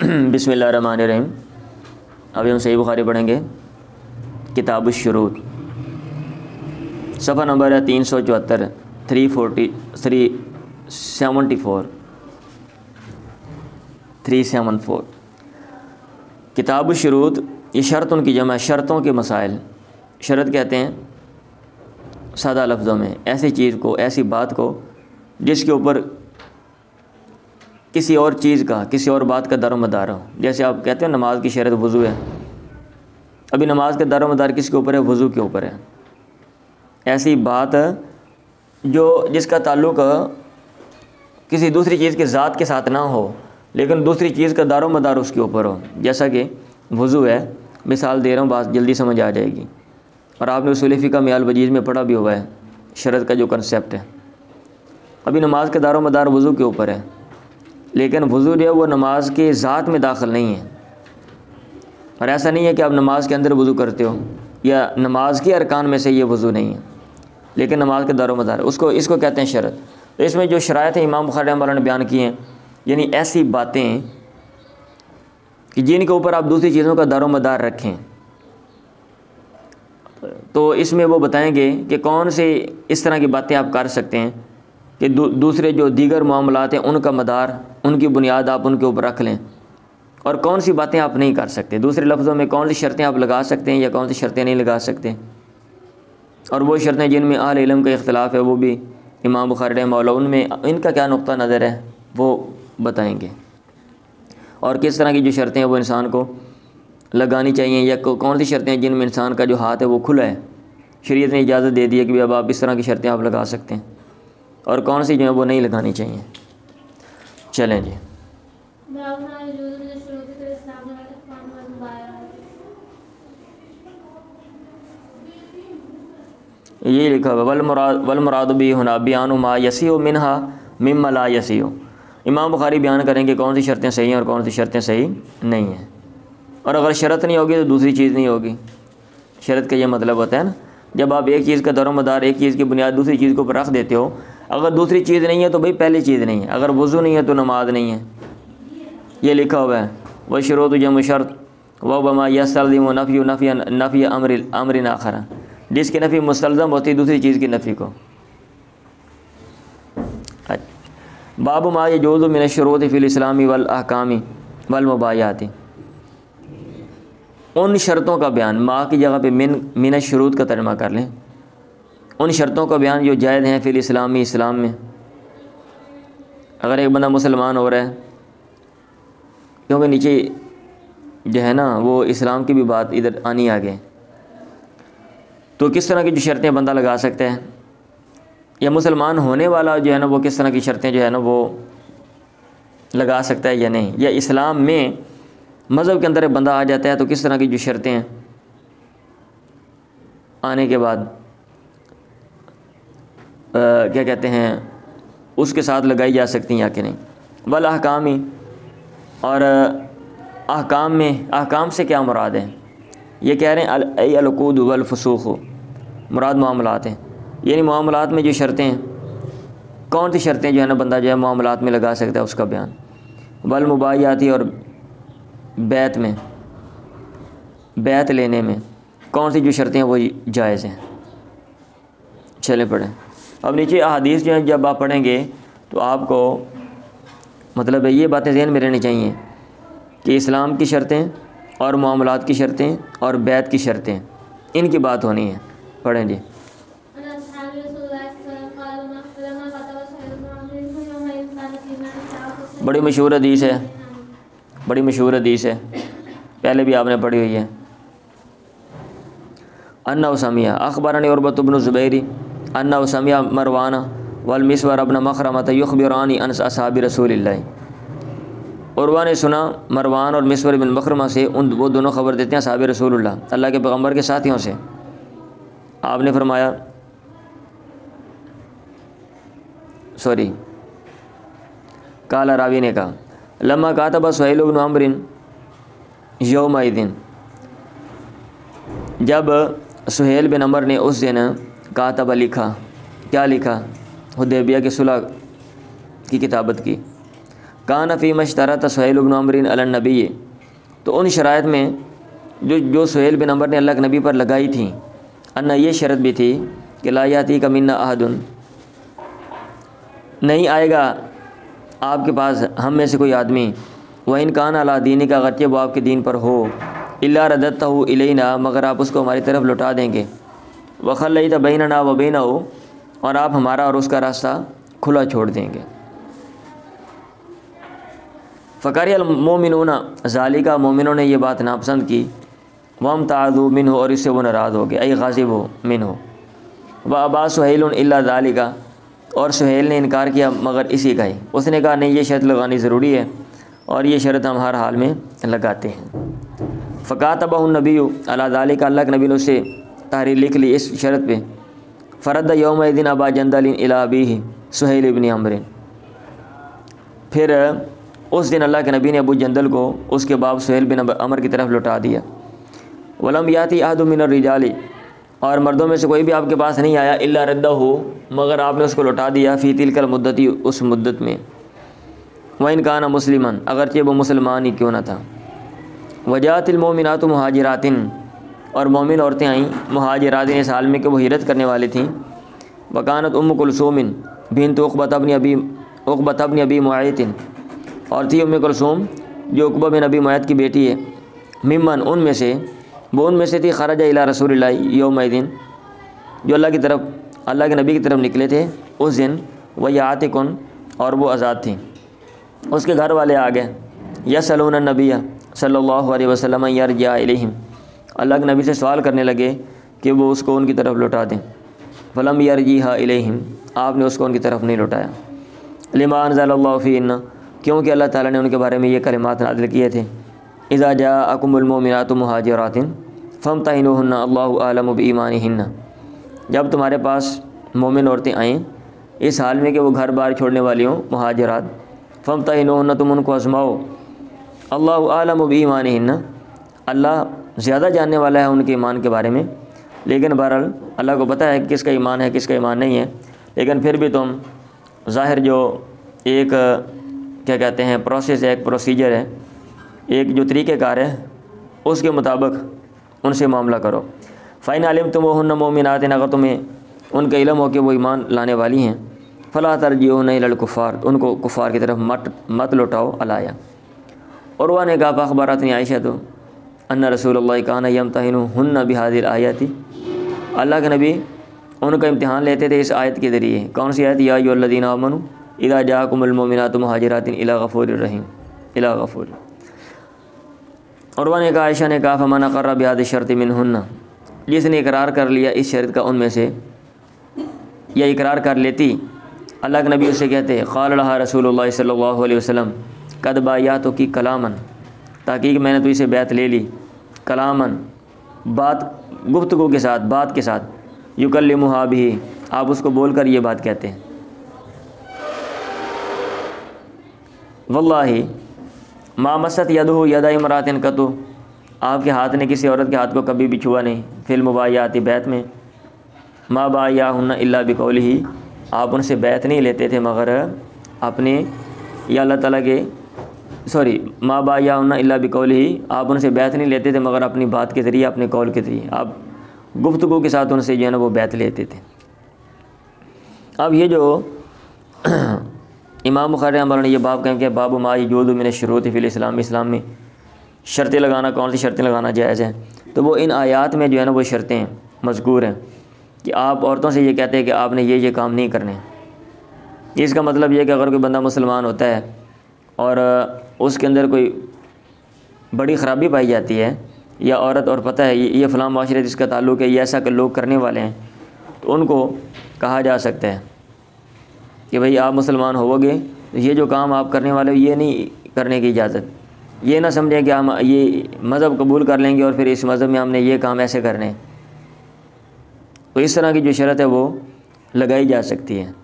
बिस्मिल्लाहिर्रहमानिर्रहीम। अभी हम सही बुखारी पढ़ेंगे, किताबुश शुरूत, सफ़ा नंबर है 374, 374। किताबुश शुरूत ये शर्तों की जमा, शर्तों के मसाइल। शर्त कहते हैं सादा लफ्ज़ों में ऐसी चीज़ को, ऐसी बात को जिसके ऊपर किसी और चीज़ का, किसी और बात का दारोमदार हो। जैसे आप कहते हो नमाज की शर्त वज़ू है, अभी नमाज का दारोमदार किसके ऊपर है? वज़ू के ऊपर है। ऐसी बात जो जिसका ताल्लुक़ किसी दूसरी चीज़ के ज़ात के साथ ना हो, लेकिन दूसरी चीज़ का दारोमदार उसके ऊपर हो। जैसा कि वज़ू है, मिसाल दे रहा हूँ, बात जल्दी समझ आ जाएगी। और आपने उसूल फ़िक़्ह मियाल वजीज़ में पढ़ा भी हुआ है शरत का जो कंसेप्ट है। अभी नमाज का दारोमदार वज़ू के ऊपर है, लेकिन वज़ू जो है वो नमाज के ज़ात में दाखिल नहीं है। और ऐसा नहीं है कि आप नमाज के अंदर वज़ू करते हो या नमाज के अरकान में से ये वज़ू नहीं है, लेकिन नमाज के दारोमदार उसको, इसको कहते हैं शरत। तो इसमें जो शरायत है इमाम बुखारी रहमतुल्लाह ने बयान की हैं, यानी ऐसी बातें कि जिनके ऊपर आप दूसरी चीज़ों का दारोमदार रखें। तो इसमें वो बताएंगे कि कौन से इस तरह की बातें आप कर सकते हैं कि दूसरे जो दीगर मामलात हैं उनका मदार, उनकी बुनियाद आप उनके ऊपर रख लें, और कौन सी बातें आप नहीं कर सकते। दूसरे लफ्ज़ों में कौन सी शर्तें आप लगा सकते हैं या कौन सी शर्तें नहीं लगा सकते। और वो शर्तें जिनमें अहले इल्म का इख्तिलाफ़ है, वो भी इमाम बुखारी रहमतुल्लाह उनमें इनका क्या नुक्ता नज़र है वो बताएंगे। और किस तरह की जो शर्तें हैं वो इंसान को लगानी चाहिए, या कौन सी शर्तें हैं जिनमें इंसान का जो हाथ है वो खुला है, शरीयत ने इजाज़त दे दी है कि अब आप इस तरह की शर्तें आप लगा सकते हैं, और कौन सी जो है वो नहीं लगानी चाहिए। चलें जी। ये लिखा हुआ वल मुराद भी हुना बयान मा यसीउ मिनहा मिम्मा ला यसीउ। इमाम बुखारी बयान करेंगे कौन सी शर्तें सही हैं और कौन सी शर्तें सही नहीं हैं। और अगर शरत नहीं होगी तो दूसरी चीज़ नहीं होगी। शरत का ये मतलब होता है ना, जब आप एक चीज़ का दारोमदार, एक चीज़ की बुनियाद दूसरी चीज़ के ऊपर रख देते हो। अगर दूसरी चीज़ नहीं है तो भाई पहली चीज़ नहीं है। अगर वज़ू नहीं है तो नमाज नहीं है। ये लिखा हुआ है व शुरूत जम शर्त व बमा यस्तलज़िम नफ़ी अमरिन आखरा, जिसकी नफ़ी मुस्तलज़म होती है दूसरी चीज़ की नफ़ी को। बाबु मा यजूज़ु मिन शुरूत फ़िल इस्लामी वल अहकामी वल मुबायाती। उन शर्तों का बयान, माँ की जगह पे मिन शुरूत का तर्जुमा कर लें। उन शर्तों का बयान जो जायज़ हैं फ़िल इस्लामी, इस्लाम में। अगर एक बंदा मुसलमान हो रहा है, क्योंकि नीचे जो है ना वो इस्लाम की भी बात इधर आनी आगे, तो किस तरह की जो शर्तें बंदा लगा सकता है, या मुसलमान होने वाला जो है ना वो किस तरह की शर्तें जो है ना वो लगा सकता है या नहीं। या इस्लाम में मज़हब के अंदर एक बंदा आ जाता है तो किस तरह की जो शर्तें हैं आने के बाद क्या कहते हैं उसके साथ लगाई जा सकती हैं या कि नहीं। वल अहकामी, और अहकाम में, अहकाम से क्या मुराद है? ये कह रहे हैं अल-उक़ूद वल फ़ुसूक़, मुराद मामलात हैं। यानी मामलात में जो शर्तें हैं, कौन सी शर्तें जो है ना बंदा जो है मामलात में लगा सकता है उसका बयान। वल मुबायाती, और बैत में, बैत लेने में कौन सी जो शर्तें हैं वो जायज़ हैं। चले पढ़ें। अब नीचे अहादीस जो है जब आप पढ़ेंगे तो आपको मतलब ये बातें ज़हन में रहनी चाहिए कि इस्लाम की शर्तें और मामलात की शर्तें और बैत की शर्तें, इनकी बात होनी है। पढ़ें जी। बड़ी मशहूर हदीस है, बड़ी मशहूर हदीस है, पहले भी आपने पढ़ी हुई है। अन्ना उसमिया अखबरनी उर्वत इब्न ज़ुबैर अन्ना उसमिया मरवाना वल मिस्वर इब्न मखरमत युखबिरानी अन असहाबी रसूलिल्लाह। उर्वा ने सुना मरवान और मिस्वर बिन मखरमा से, वो दोनों ख़बर देते हैं साहब रसूलुल्लाह, अल्लाह के पैगम्बर के साथियों से। आपने फरमाया, काला रावी ने कहा, लम्मा कातब सुहैल इब्न अम्रिन यौमइदिन, जब सुहैल बिन अमर ने उस दिन कातबा लिखा, क्या लिखा? हुदैबिया की सुलह की किताबत की। कान फ़ी मश्तरत सुहैल बिन अमर अलन नबी, तो उन शराइत में जो सुहैल बिन अमर ने अल्लाह के नबी पर लगाई थी, अन्ना ये शर्त भी थी कि ला याती का मिन्ना अहदुन, नहीं आएगा आपके पास हम में से कोई आदमी, व इन कान अला दीनी का, अगरचे वो आपके दीन पर हो, इल्ला रदत्तहु इलैना, मगर आप उसको हमारी तरफ लौटा देंगे, व खल्लैत बैनना व बैनहु, और आप हमारा और उसका रास्ता खुला छोड़ देंगे। फ़करियल मोमिनूना ज़ालिका, मोमिनों ने ये बात नापसंद की, वम तादू मिन्हु, और इससे वो नाराज़ हो गए, आई गाज़िबु मिन्हु, व अबा सुहैलुन इल्ला ज़ालिका, और सुहैल ने इनकार किया मगर इसी का ही। उसने कहा नहीं, ये शर्त लगानी ज़रूरी है और ये शर्त हम हर हाल में लगाते हैं। फ़कातबहु नबी अला ज़ालिका, अल्लाह के नबी ने उससे तहरीर लिख ली इस शर्त पे। फ़रद यौमइदिन अबा जंदल इला अबीही सुहैल इब्न अमर, फिर उस दिन अल्लाह के नबी ने अबू जंदल को उसके बाप सुहैल बिन अमर की तरफ लौटा दिया। वलम याती अहदु मिनर रिजाली, और मर्दों में से कोई भी आपके पास नहीं आया, इल्ला रद्दहु, मगर आपने उसको लौटा दिया, फ़ी तिलकल मुद्दती, उस मुद्दत में, व इन काना मुस्लिमन, अगरचे वो मुसलमान ही क्यों न था। वजातिल मोमिनातु मुहाजिरातिन, और मोमिन औरतें आईं मुहाजिरातिन, इस हाल में कि वो हिजरत करने वाली थीं। वकानत उम्म कुलसूमिन बिन्त उक़बत इब्न अबी मुआयतिन, और थी उम्म कुलसूम जो उक़बा बिन अबी मुआयत की बेटी है। मिम्मन, उनमें से, वो उनमें से थी खरजा इला रसूलिल्लाह यौमइदिन, जो अल्लाह की तरफ, अल्लाह के नबी की तरफ निकले थे उस दिन। वह आतिकुन, और वो आज़ाद थी। उसके घर वाले आ गए, यसअलून नबी सल्लल्लाहु अलैहि वसल्लम यरजिअ इलैहिम, अल्लाह के नबी से सवाल करने लगे कि वो उसको उनकी तरफ लौटा दें। फलम यरजिहा इलैहिम, आपने उसको उनकी तरफ नहीं लौटाया। लिमा अनज़लल्लाहु फ़ीहिन्ना, क्योंकि अल्लाह ताला ने उनके बारे में ये कलिमात नाज़िल किए थे। इज़ा जाअकुमुल मोमिनातु मुहाजिरातिन फ़म्तहिनुहुन्ना अल्लाहु आलमु बिईमानिहिन्ना, जब तुम्हारे पास मोमिन औरतें आएँ इस हाल में कि वो घर बार छोड़ने वाली हों, मुहाजिरात, फ़म्तहिनुहुन्ना, तुम उनको आज़माओ, अल्लाहु आलमु बिईमानिहिन्ना, अल्लाह ज़्यादा जानने वाला है उनके ईमान के बारे में। लेकिन बहरहाल अल्लाह को पता है कि किसका ईमान है किसका ईमान नहीं है, लेकिन फिर भी तुम ज़ाहिर जो एक क्या कहते हैं प्रोसेस है, एक प्रोसीजर है, एक जो तरीक़ेकार है, उसके मुताबिक उनसे मामला करो। फ़इन अलिम तुम हुन्ना मोमिनात, अगर तुम्हें उनका इल्म हो कि वो ईमान लाने वाली हैं, फ़ला तरजिऊहुन्ना इलल कुफ़ार, उनको कुफ़ार की तरफ मत लौटाओ। अलाया, और वह ने कहा फ़अख़बरतनी आयशा तो अन्ना रसूलुल्लाह काना यम्तहिनुहुन्ना बिहाज़िल आयति, अल्लाह के नबी उनका इम्तिहान लेते थे इस आयत के ज़रिए। कौन सी आयत? या अय्युहल्लज़ीना आमनू इज़ा जाअकुमुल मोमिनातु मुहाजिरातिन इला गफ़ूरिर रहीम, इला गफ़ूर। और वह ने कहा, आयशा ने कहा, फ़मन अक़र्र बिहाज़िश शर्ति मिनहुन्ना, जिसने इकरार कर लिया इस शर्त का उनमें से, या इकरार कर लेती, अल्लाह के नबी उससे कहते, क़ाल लहा रसूलुल्लाह सल्लल्लाहु अलैहि वसल्लम क़द बायअतुकी की कलामन, ताकि मैंने तो इसे बैत ले ली, कलामन, बात, गुफ्तगू के साथ, बात के साथ, युकल्लिमुहा बिही, आप उसको बोलकर ये बात कहते हैं। वल्लाही मा मसत यदहु यदा इमरातिन कतु, आपके हाथ ने किसी औरत के हाथ को कभी भी छुआ नहीं। फिल मुबायाती, बैत में, मा बायाहुन्ना इल्ला बिकौलिही, आप उनसे बैत नहीं लेते थे मगर अपने, या अल्लाह ताला के, सॉरी, मा बायाहुन्ना इल्ला बिकौलिही, आप उनसे बैत नहीं लेते थे मगर अपनी बात के ज़रिए, अपने कौल के ज़रिए, आप गुफ्तगू के साथ उनसे जो है ना वो बैत लेते थे। अब ये जो इमाम बुखारी रहमतुल्लाह ने ये बाब कहें कि बाबु मा यजूज़ु मिन शुरूत फ़िल इस्लाम, इस्लाम में शर्तें लगाना, कौन सी शर्तें लगाना जायज़ है। तो वो इन आयात में जो है ना वो शर्तें मज़कूर हैं कि आप औरतों से ये कहते हैं कि आपने ये काम नहीं करने। इसका मतलब ये कि अगर कोई बंदा मुसलमान होता है और उसके अंदर कोई बड़ी ख़राबी पाई जाती है, या औरत और पता है ये फ़लाँ माशरे जिसका ताल्लुक़ है, ये ऐसा लोग करने वाले हैं, तो उनको कहा जा सकता है कि भाई आप मुसलमान होवोगे तो ये जो काम आप करने वाले हो ये नहीं करने की इजाज़त। ये ना समझें कि हम ये मज़हब कबूल कर लेंगे और फिर इस मज़हब में हमने ये काम ऐसे करने हैं। तो इस तरह की जो शरत है वो लगाई जा सकती है।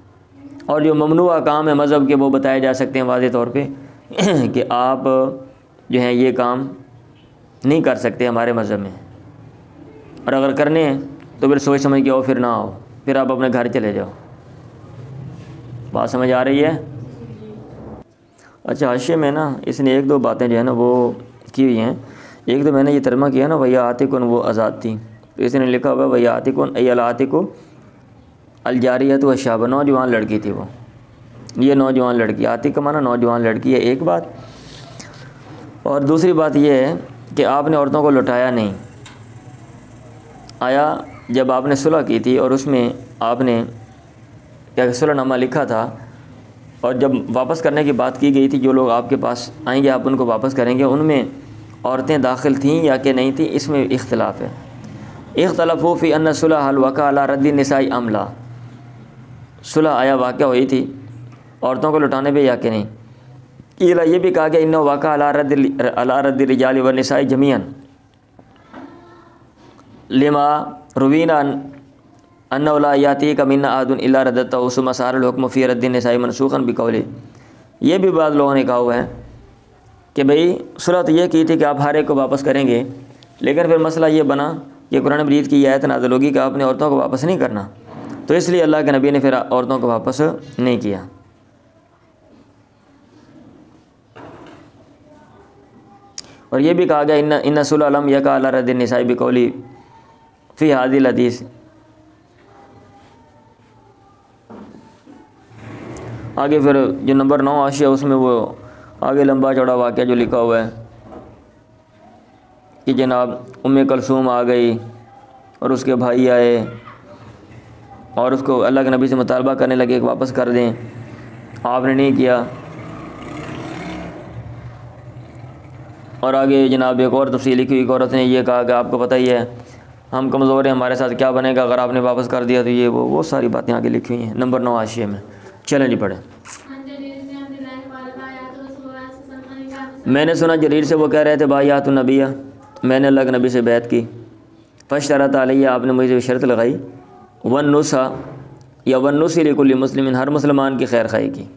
और जो ममनुआ काम है मज़हब के, वो बताए जा सकते हैं वाज़ेह तौर पे कि आप जो हैं ये काम नहीं कर सकते हमारे मज़हब में, और अगर करने हैं तो फिर सोच समझ के आओ, फिर ना आओ, फिर आप अपने घर चले जाओ। बात समझ आ रही है? अच्छा, हाशिए में ना इसने एक दो बातें जो है ना वो की हुई हैं। एक तो मैंने ये तर्जमा किया ना भैया आतिकुन, वो आज़ाद थी, तो इसने लिखा हुआ भैया आतिकुन आतिको अलजारिया, तो शाब, नौजवान लड़की थी वो, ये नौजवान लड़की, आतिक का माना नौजवान लड़की है, एक बात। और दूसरी बात ये है कि आपने औरतों को लौटाया नहीं। आया जब आपने सुलह की थी और उसमें आपने क्या सुलहनामा लिखा था, और जब वापस करने की बात की गई थी, जो लोग आपके पास आएंगे आप उनको वापस करेंगे, उनमें औरतें दाखिल थीं या कि नहीं थी, इसमें इख्तलाफ है। इख्तलाफू फ़ी अन्न सुलह हल वक़ा अला रद्दी निसाई अमला, सुलह आया वाक़या हुई थी औरतों को लौटाने पे या कि नहीं। ये भी कहा गया इन्नो वाक़ा अला रद्दी रिजाल व निसाई जमीअन लिमा रुवीना अन्नौला याती का मिन्ना आदुन इल्ला रद्दता उसुमा सारुल हुक्म फ़ी रद्दी निसाई मनसूखन बिकौली। ये भी बाद लोगों ने कहा हुआ है कि भाई सुलह तो ये की थी कि आप हर एक को वापस करेंगे, लेकिन फिर मसला ये बना कि कुरान मजीद की आयत नाज़िल होगी कि आपने औरतों को वापस नहीं करना, तो इसलिए अल्लाह के नबी ने फिर औरतों को वापस नहीं किया। और ये भी कहा गया इन सुलह लम यका अला रद्दी निसाई बिकौली फ़ी हादिल हदीस। आगे फिर जो नंबर 9 आशिया, उसमें वो आगे लंबा चौड़ा वाक़या जो लिखा हुआ है कि जनाब उम्मे कलसूम आ गई और उसके भाई आए और उसको अल्लाह के नबी से मुतालबा करने लगे कि वापस कर दें, आपने नहीं किया। और आगे जनाब एक और तफसील लिखी हुई, एक औरत ने ये कहा कि आपको पता ही है हम कमज़ोर हैं, हमारे साथ क्या बनेगा अगर आपने वापस कर दिया, तो ये वो सारी बातें आगे लिखी हुई हैं नंबर 9 आशिया में। चलें जी पढ़ें। मैंने सुना जरीर से वो कह रहे थे बायातुन नबिया, मैंने अल्लाह के नबी से बैत की, फ़शरत अलैया, आपने मुझे शर्त लगाई, वन्नुसा या वन्नुसी लिकुल्ली मुस्लिमिन, हर मुसलमान की खैर खाई की।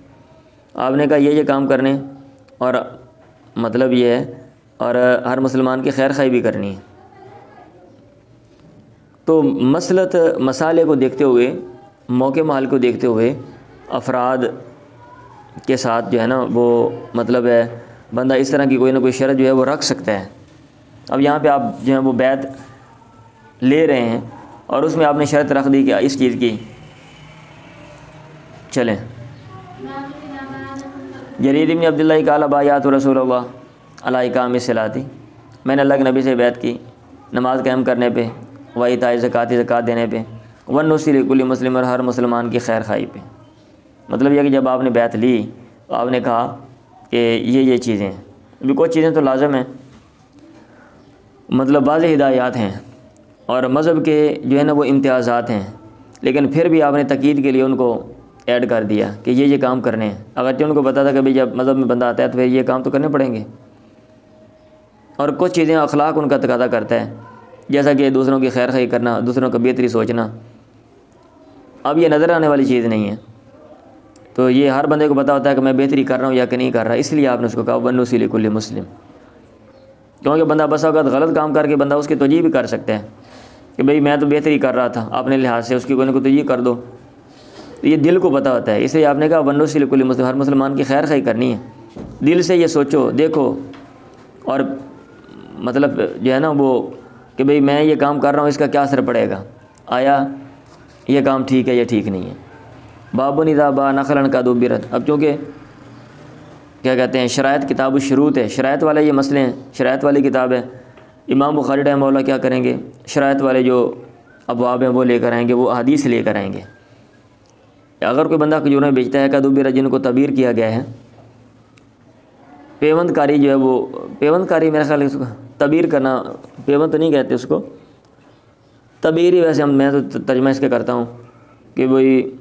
आपने कहा ये काम करने, और मतलब ये है, और हर मुसलमान की खैर खाई भी करनी है। तो मसलत मसाले को देखते हुए, मौके माल को देखते हुए अफराद के साथ जो है ना वो मतलब है बंदा इस तरह की कोई ना कोई शर्त जो है वो रख सकता है। अब यहाँ पे आप जो है वो बैत ले रहे हैं और उसमें आपने शर्त रख दी कि इस चीज़ की। चलें, जरीर इब्न अब्दुल्लाह काला बायात रसूलुल्लाह अला इकाम सलाती, मैंने अल्लाह के नबी से बैत की नमाज़ कायम करने पे, वही ताई ज़कात देने पे, वन्नुसी लिकुल्ली मुस्लिम, और हर मुसलमान की खैर खाई पे। मतलब यह कि जब आपने बैत ली तो आपने कहा कि ये चीज़ें हैं, अभी कुछ चीज़ें तो लाजम हैं, मतलब बाज़ हिदायत हैं और मज़हब के जो है ना वो इम्तियाज़ात हैं, लेकिन फिर भी आपने तकीद के लिए उनको ऐड कर दिया कि ये काम करने हैं। अगर उनको पता था कि भाई जब मज़हब में बंदा आता है तो फिर ये काम तो करने पड़ेंगे। और कुछ चीज़ें अखलाक उनका तकादा करता है, जैसा कि दूसरों की खैर खाई करना, दूसरों का बेहतरी सोचना। अब ये नज़र आने वाली चीज़ नहीं है, तो ये हर बंदे को पता होता है कि मैं बेहतरी कर रहा हूँ या कि नहीं कर रहा, इसलिए आपने उसको कहा वन्नुसी लिकुल्ली मुस्लिम। क्योंकि बंदा बस अवत गलत काम करके बंदा उसकी तौजीह भी कर सकता है कि भाई मैं तो बेहतरी कर रहा था, अपने लिहाज से उसकी कोई ना कोई तौजीह कर दो, तो ये दिल को पता होता है। इसलिए आपने कहा वन्नुसी लिकुल्ली मुस्लिम, हर मुसलमान की खैर खाई करनी है। दिल से ये सोचो, देखो, और मतलब जो है ना वो कि भाई मैं ये काम कर रहा हूँ, इसका क्या असर पड़ेगा, आया ये काम ठीक है या ठीक नहीं है। बाबुन इज़ा बा नखलन का दुबिरत, अब चूँकि क्या कहते हैं शरायत किताब शुरूत है, शरायत वाले ये मसले हैं, शरायत वाली किताब है। इमाम बुखारी रहमहुल्लाह क्या करेंगे, शरायत वाले जो अबवाब हैं वो लेकर आएंगे, वो हदीस लेकर आएंगे। अगर कोई बंदा खजूरें बेचता है कदुबिरत, जिनको तबीर किया गया है, पेवंदकारी जो है वो, पेवंदकारी मेरे ख्याल उसको तबीर करना, पेवंद तो नहीं कहते उसको, तबीर ही वैसे मैं तो तर्जमा इसके करता हूँ कि भाई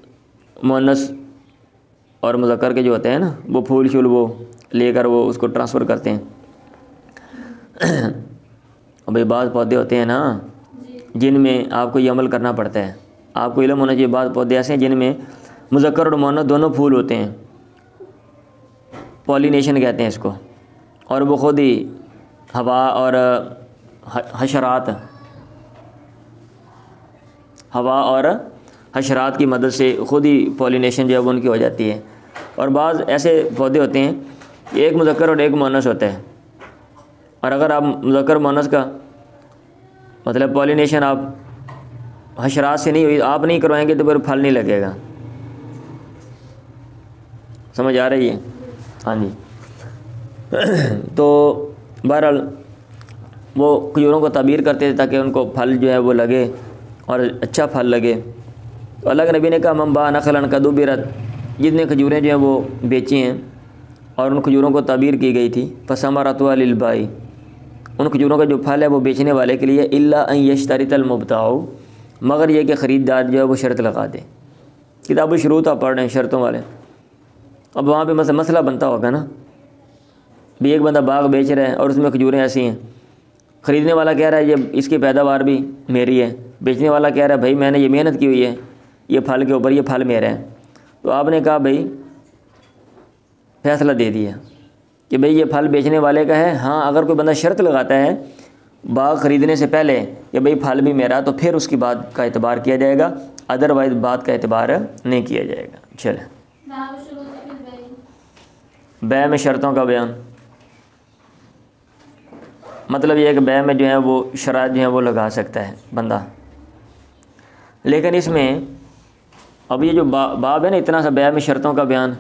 मुअन्नस और मुज़क्कर के जो होते हैं ना वो फूल शूल वो लेकर वो उसको ट्रांसफ़र करते हैं। और भाई बाज़ पौधे होते हैं ना जिनमें आपको ये अमल करना पड़ता है, आपको इल्म होना चाहिए। बाज़ पौधे ऐसे हैं जिनमें मुज़क्कर और मुअन्नस दोनों फूल होते हैं, पॉलिनेशन कहते हैं इसको, और वो ख़ुद ही हवा और हशरात की मदद से ख़ुद ही पॉलिनेशन जो है वो उनकी हो जाती है। और बाज़ ऐसे पौधे होते हैं एक मुज़क्कर और एक मुअन्नस होता है, और अगर आप मुज़क्कर मुअन्नस का मतलब पॉलिनेशन आप हशरात से नहीं हुई, आप नहीं करवाएंगे तो फिर फल नहीं लगेगा। समझ आ रही है? हाँ जी। तो बहरहाल वो खजूरों को ताबीर करते थे ताकि उनको फल जो है वो लगे और अच्छा फल लगे। तो अल्लाह के नबी ने कहा मम्बा नखलन कदुबिरत, जितने खजूरें जो हैं वो बेची हैं और उन खजूरों को ताबीर की गई थी, फसमरतुहा लिलबाई, उन खजूरों का जो फल है वो बेचने वाले के लिए, इल्ला अन यश्तरितल मुब्ताउ, मगर ये कि ख़रीदार जो है वो शर्त लगा दे। किताब शुरूत आप पढ़ रहे हैं शर्तों वाले। अब वहाँ पे मसला बनता होगा ना, भी एक बंदा बाग बेच रहा है और उसमें खजूरें ऐसी हैं, ख़रीदने वाला कह रहा है ये इसकी पैदावार भी मेरी है, बेचने वाला कह रहा है भाई मैंने ये मेहनत की हुई है ये फल के ऊपर, ये फल मेरा है। तो आपने कहा भाई फैसला दे दिया कि भाई ये फल बेचने वाले का है। हाँ, अगर कोई बंदा शर्त लगाता है बाग ख़रीदने से पहले कि भाई फल भी मेरा, तो फिर उसकी बात का एतबार किया जाएगा, अदरवाइज़ बात का एतबार नहीं किया जाएगा। चले, बै में शर्तों का बयान, मतलब ये है कि बै में जो है वो शरात जो है वो लगा सकता है बंदा। लेकिन इसमें अब ये जो बाब है ना, इतना सा बै में शर्तों का बयान,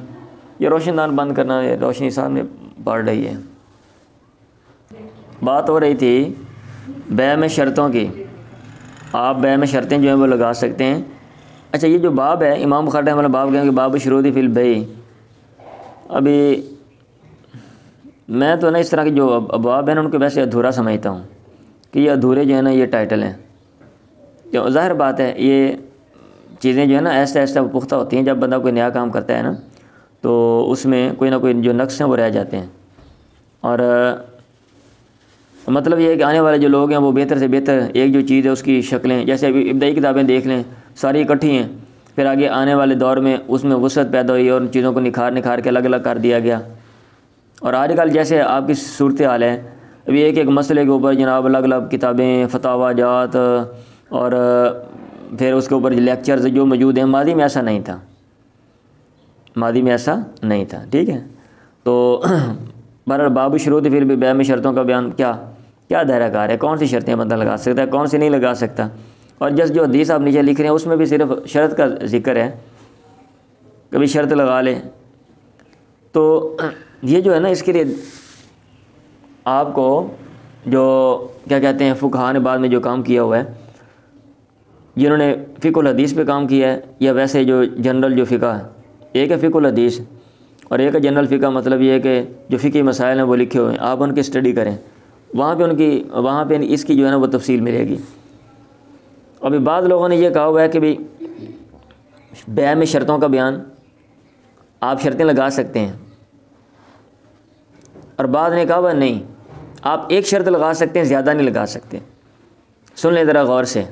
ये रोशनदान बंद करना, रोशनी साहब ने पढ़ रही है। बात हो रही थी बै में शर्तों की, आप बै में शर्तें जो हैं वो लगा सकते हैं। अच्छा, ये जो बाब है इमाम बुखारी रहमतुल्लाह बाब कहेंगे बाब शुरूती फिल बै। अभी मैं तो ना इस तरह के जो अबवाब है ना उनको वैसे अधूरा समझता हूँ कि ये अधूरे जो है ना ये टाइटल हैं। जो ज़ाहिर बात है ये चीज़ें जो है ना ऐसा ऐसा पुख्ता होती हैं, जब बंदा कोई नया काम करता है ना तो उसमें कोई ना कोई जो नक्श हैं वो रह जाते हैं। और मतलब ये है कि आने वाले जो लोग हैं वो बेहतर से बेहतर एक जो चीज़ है उसकी शक्लें, जैसे अभी इब्तदाई किताबें देख लें सारी इकट्ठी हैं, फिर आगे आने वाले दौर में उसमें वसअत पैदा हुई और उन चीज़ों को निखार के अलग अलग कर दिया गया। और आजकल जैसे आपकी सूरत हाल है, अभी एक एक मसले के ऊपर जनाब अलग अलग किताबें, फतावा जात और फिर उसके ऊपर लेक्चर्स जो मौजूद हैं। मादी में ऐसा नहीं था, मादी में ऐसा नहीं था। ठीक है, तो बहरहाल बाब शुरूत फिर भी बै में शर्तों का बयान क्या दायरा कार है, कौन सी शर्तें बंदा लगा सकता है, कौन सी नहीं लगा सकता। और जस्ट जो हदीस आप नीचे लिख रहे हैं उसमें भी सिर्फ शर्त का जिक्र है, कभी शर्त लगा ले। तो ये जो है ना इसके लिए आपको जो क्या कहते हैं फ़ुक़हा ने बाद में जो काम किया हुआ है, जिन्होंने फ़िक़ुल हदीस पे काम किया है, या वैसे जो जनरल जो फ़िक़ा है, एक है फ़िक़ुल हदीस और एक है जनरल फ़िक़ा। मतलब ये है कि जो फ़िक़ी मसाइल हैं वो लिखे हुए हैं, आप उनकी स्टडी करें, वहाँ पे इसकी जो है ना वो तफसील मिलेगी। अभी बाद लोगों ने यह कहा हुआ है कि भाई बै में शर्तों का बयान, आप शर्तें लगा सकते हैं, और बाद ने कहा हुआ नहीं आप एक शर्त लगा सकते हैं, ज़्यादा नहीं लगा सकते। सुन लें ज़रा गौर से,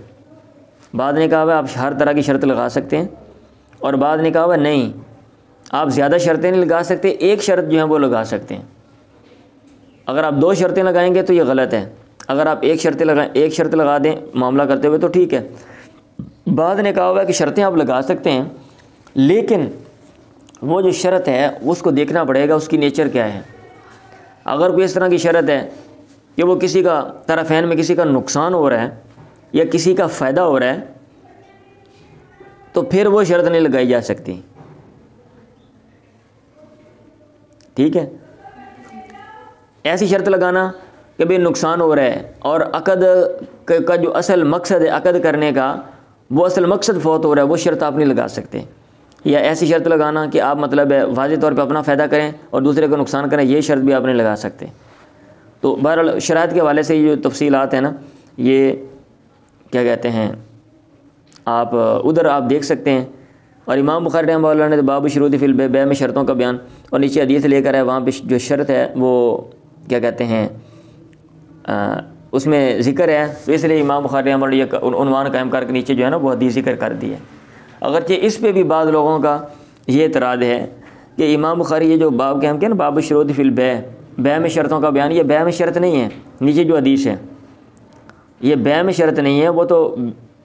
बाद ने कहा हुआ आप हर तरह की शर्त लगा सकते हैं, और बाद ने कहा हुआ नहीं आप ज़्यादा शर्तें नहीं लगा सकते, एक शर्त जो है वो लगा सकते हैं। अगर आप दो शर्तें लगाएंगे तो ये गलत है, अगर आप एक शर्त लगा दें मामला करते हुए तो ठीक है। बाद ने कहा हुआ है कि शर्तें आप लगा सकते हैं, लेकिन वो जो शर्त है उसको देखना पड़ेगा उसकी नेचर क्या है। अगर कोई इस तरह की शर्त है कि वो किसी का तरफ़ैन में किसी का नुकसान हो रहा है या किसी का फ़ायदा हो रहा है, तो फिर वो शर्त नहीं लगाई जा सकती। ठीक है, ऐसी शर्त लगाना कि भाई नुकसान हो रहा है और अक़द का जो असल मकसद है अक़द करने का, वो असल मकसद फ़ौत हो रहा है, वो शर्त आप नहीं लगा सकते। या ऐसी शर्त लगाना कि आप मतलब है वाज़ेह तौर पे अपना फ़ायदा करें और दूसरे को नुकसान करें, ये शर्त भी आप नहीं लगा सकते। तो बहरहाल शराइत के हवाले से ये जो तफसीलात हैं ना, ये क्या कहते हैं आप उधर आप देख सकते हैं। और इमाम बुखारी रहमतुल्लाह ने बाब शुरूत फिल बै में शर्तों का बयान, और नीचे हदीस लेकर है, वहाँ पे जो शर्त है वो क्या कहते हैं उसमें ज़िक्र है, तो इसलिए इमाम बुखारी रहमतुल्लाह उन्वान कायम करके नीचे जो है ना वो हदीस ज़िक्र कर दी है। अगरचे इस पे भी बाद लोगों का ये एतराज़ है कि इमाम बुखारी ये जो बाब कायम किया ना बाब शुरूत फिल बै में शर्तों का बयान, ये बै में शर्त नहीं है। नीचे जो हदीस है ये बै में शर्त नहीं है, वो तो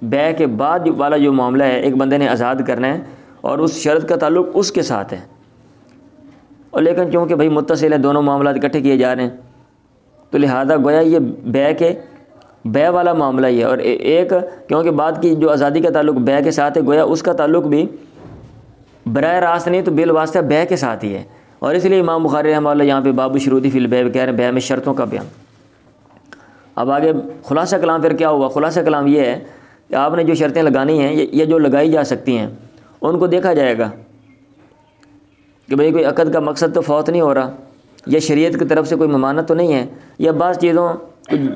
बै के बाद वाला जो मामला है, एक बंदे ने आज़ाद करना है और उस शर्त का ताल्लुक़ उसके साथ है। और लेकिन चूँकि भाई मुत्तसिल है, दोनों मामला इकट्ठे किए जा रहे हैं, तो लिहाजा गोया ये बै वाला मामला ही है। और एक क्योंकि बात की जो आज़ादी का ताल्लुक बै के साथ है, गोया उसका ताल्लुक भी बराह रास्त नहीं तो बिल वास्ता बै के साथ ही है। और इसलिए इमाम बुखारी रहमतुल्लाह यहाँ पे बाबू शुरूती फिल बै कह रहे हैं, बै में शर्तों का बयान। अब आगे खुलासा कलाम फिर क्या हुआ? खुलासा कलाम ये है कि आपने जो शर्तें लगानी हैं ये जो लगाई जा सकती हैं उनको देखा जाएगा कि भाई कोई अक़द का मकसद तो फौत नहीं हो रहा, या शरीयत की तरफ से कोई ममानत तो नहीं है, या बाज़ चीज़ों